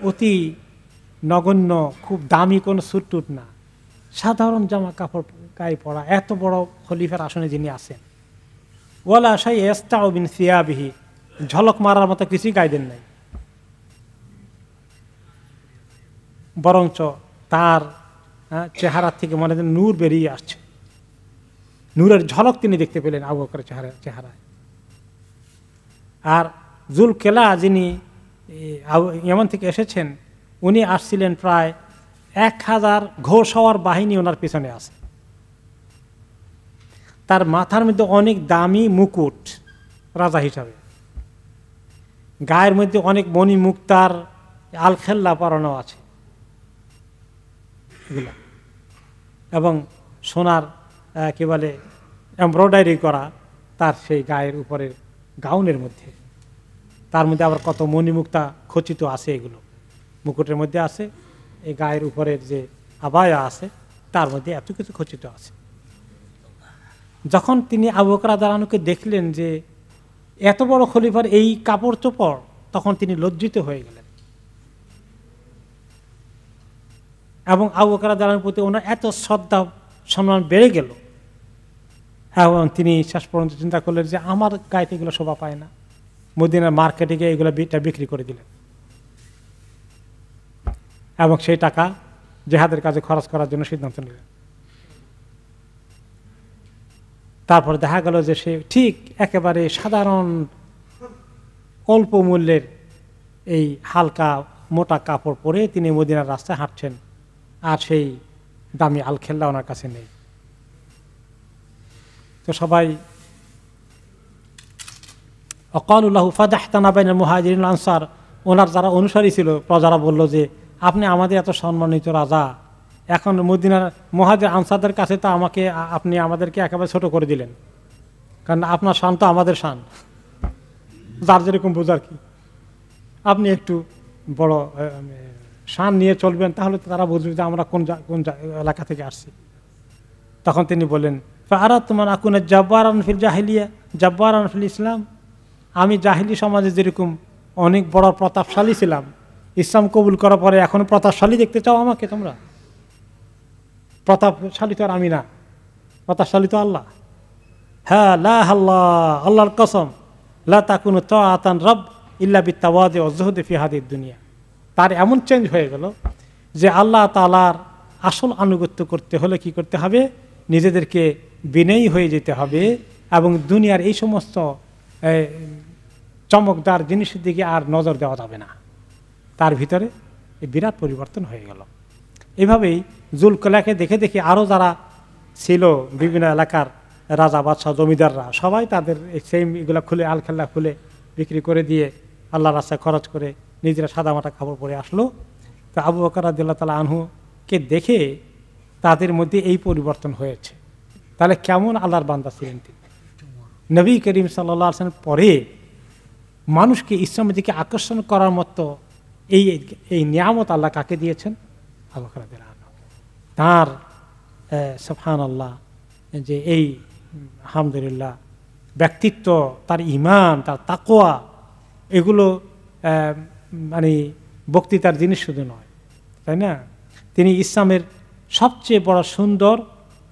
S1: অতি নগণ্য, খুব দামি কোনো স্যুট টুট না, সাধারণ জামা কাপড় গায়ে পরা, এত বড় খলিফার আসনে যিনি আছেন। ওয়ালা শাই ইস্তাউ মিন সিয়াবিহি, ঝলক মারার মতো কিছুই গায়ে দেন নাই, বরঞ্চ তার চেহারা থেকে মনে হয় নূর বেরিয়ে আসছে, নূরের ঝলক তিনি দেখতে পেলেন আবু বকরের চেহারায়। আর যুলকেলা যিনি ইয়ামান থেকে এসেছেন, উনি আসছিলেন প্রায় 1000 ঘোড়সওয়ার বাহিনী ওনার পিছনে আছে। তার মাথার মধ্যে অনেক দামি মুকুট রাজা হিসাবে, গায়ের মধ্যে অনেক মণি মুক্তার আলখেল্লা পরানো আছে এগুলা, এবং সোনার কি বলে এমব্রয়ডারি করা তার সেই গায়ের উপরের গাউনের মধ্যে, তার মধ্যে আবার কত মণিমুক্তা খচিত আছে, এগুলো মুকুটের মধ্যে আছে, এই গায়ের উপরের যে আবায়া আছে তার মধ্যে এত কিছু খচিত আছে। যখন তিনি আবু বকর রাদিয়াল্লাহু আনহুকে দেখলেন যে এত বড় খলিফার এই কাপড় চোপড়, তখন তিনি লজ্জিত হয়ে গেলেন, এবং আবু বকর রাদিয়াল্লাহু আনহুর প্রতি ওনার এত শ্রদ্ধা সম্মান বেড়ে গেল, এবং তিনি শেষ পর্যন্ত চিন্তা করলেন যে আমার গায়ে এগুলো শোভা পায় না, মদিনার মার্কেটে গিয়ে এগুলো বিক্রি করে দিলেন, এবং সেই টাকা জিহাদের কাজে খরচ করার জন্য সিদ্ধান্ত নিলেন। তারপর দেখা গেল যে সে ঠিক একেবারে সাধারণ অল্প মূল্যের এই হালকা মোটা কাপড় পরে তিনি মদিনার রাস্তায় হাঁটছেন, আর সেই দামি আলখেল্লা ওনার কাছে নেই। তো সবাই অকালুল্লাহু ফাদাহতানা বাইনাল মুহাজিরিন ওয়াল আনসার, ওনার যারা অনুসারী ছিল প্রজারা বলল যে আপনি আমাদের এত সম্মানিত রাজা, এখন মদিনার মুহাজির আনসারদের কাছে তো আপনি আমাদেরকে একেবারে ছোট করে দিলেন, কারণ আপনার শান তো আমাদের শান, যার যেরকম বোঝার কি, আপনি একটু বড় শান নিয়ে চলবেন, তাহলে তো তারা বুঝবে যে আমরা কোন এলাকা থেকে আসছি। তখন তিনি বললেন ফাআরাতুমান আকুনা জাব্বারান ফিল জাহিলিয়া জাব্বারান ফিল ইসলাম, আমি জাহিলি সমাজে যেরকম অনেক বড় প্রতাপশালী ছিলাম, ইসলাম কবুল করার পরে এখন প্রতাপশালী দেখতে চাও আমাকে তোমরা? প্রতাপশালী তো আর আমি না, প্রতাপশালী তো আল্লাহ। হ্যাঁ লা আল্লাহ, আল্লাহর কসম, লা তাকুনু তাআতান রব ইল্লা বিত্তাওয়াদি ওয়া যুহদি ফি হাদিদ দুনিয়া। তার এমন চেঞ্জ হয়ে গেল যে আল্লাহ তাআলার আসল আনুগত্য করতে হলে কি করতে হবে? নিজেদেরকে বিনয়ী হয়ে যেতে হবে, এবং দুনিয়ার এই সমস্ত চমকদার জিনিসের দিকে আর নজর দেওয়া যাবে না। তার ভিতরে এই বিরাট পরিবর্তন হয়ে গেল। এভাবেই যুলকেলাকে দেখে দেখে আরও যারা ছিল বিভিন্ন এলাকার রাজা বাদশাহ জমিদাররা, সবাই তাদের সেম এগুলো খুলে আলখেল্লা খুলে বিক্রি করে দিয়ে আল্লাহ রাস্তায় খরচ করে নিজেরা সাদামাটা কাপড় পরে আসলো। তো আবু বকর রাদিয়াল্লাহু তাআলা আনহুকে দেখে তাদের মধ্যে এই পরিবর্তন হয়েছে। তাহলে কেমন আল্লাহর বান্দা ছিলেন তিনি? নবী করিম সাল্লাল্লাহু আলাইহি ওয়াসাল্লাম পরে মানুষকে ইসলামের দিকে আকর্ষণ করার মতো এই নিয়ামত আল্লাহ কাকে দিয়েছেন? আবু বকর রাদিয়াল্লাহু আনহু। তাঁর সুবহানাল্লাহ, যে এই আলহামদুলিল্লাহ ব্যক্তিত্ব, তার ঈমান, তার তাকওয়া, এগুলো মানে বক্তৃতার জিনিস শুধু নয়, তাই না? তিনি ইসলামের সবচেয়ে বড় সুন্দর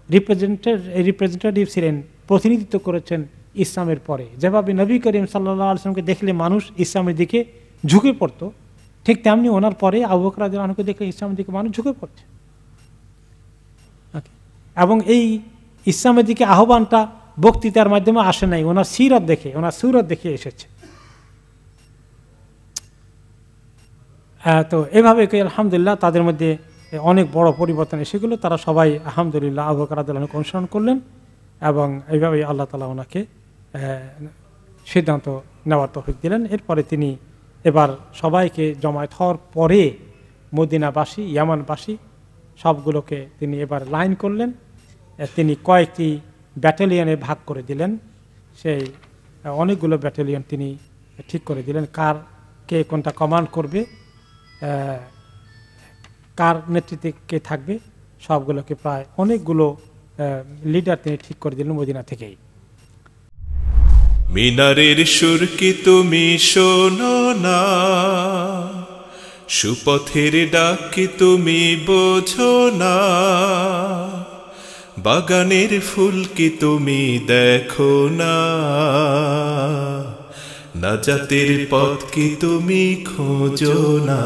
S1: রিপ্রেজেন্টেটিভ ছিলেন, প্রতিনিধিত্ব করেছেন ইসলামের পরে। যেভাবে নবী করিম সাল্লাল্লাহু আলাইহি ওয়াসাল্লামকে দেখলে মানুষ ইসলামের দিকে ঝুঁকে পড়তো, ঠিক তেমনি ওনার পরে আবু বকর রাদিয়াল্লাহু আনহুকে দেখলে ইসলামের দিকে মানুষ ঝুঁকে পড়ছে। এবং এই ইসলামের দিকে আহ্বানটা বক্তৃতার মাধ্যমে আসে নাই, ওনার সিরত দেখে, ওনার সুরত দেখে এসেছে। তো এভাবে আলহামদুলিল্লাহ তাদের মধ্যে অনেক বড় পরিবর্তন এসেগুলো। তারা সবাই আলহামদুলিল্লাহ আবু বকর রাদিয়াল্লাহু আনহুকে অনুসরণ করলেন এবং এইভাবে আল্লাহ তাআলা ওনাকে সিদ্ধান্ত নেওয়ার তৌফিক দিলেন। এরপরে তিনি এবার সবাইকে জমায়েত হওয়ার পরে মদিনাবাসী, ইয়ামানবাসী সবগুলোকে তিনি এবার লাইন করলেন। তিনি কয়েকটি ব্যাটালিয়নে ভাগ করে দিলেন। সেই অনেকগুলো ব্যাটালিয়ন তিনি ঠিক করে দিলেন, কার কে কোনটা কমান্ড করবে, কার নেতৃত্বে কে থাকবে, সবগুলোকে প্রায় অনেকগুলো লিডার তিনি ঠিক করে দিলেন মদিনা থেকেই।
S2: মিনারের সুর কি তুমি শোনো না, সুপথের ডাক কি তুমি বোঝো না, বাগানের ফুল কি তুমি দেখো না, নাজাতের পথ কি তুমি খোঁজো না।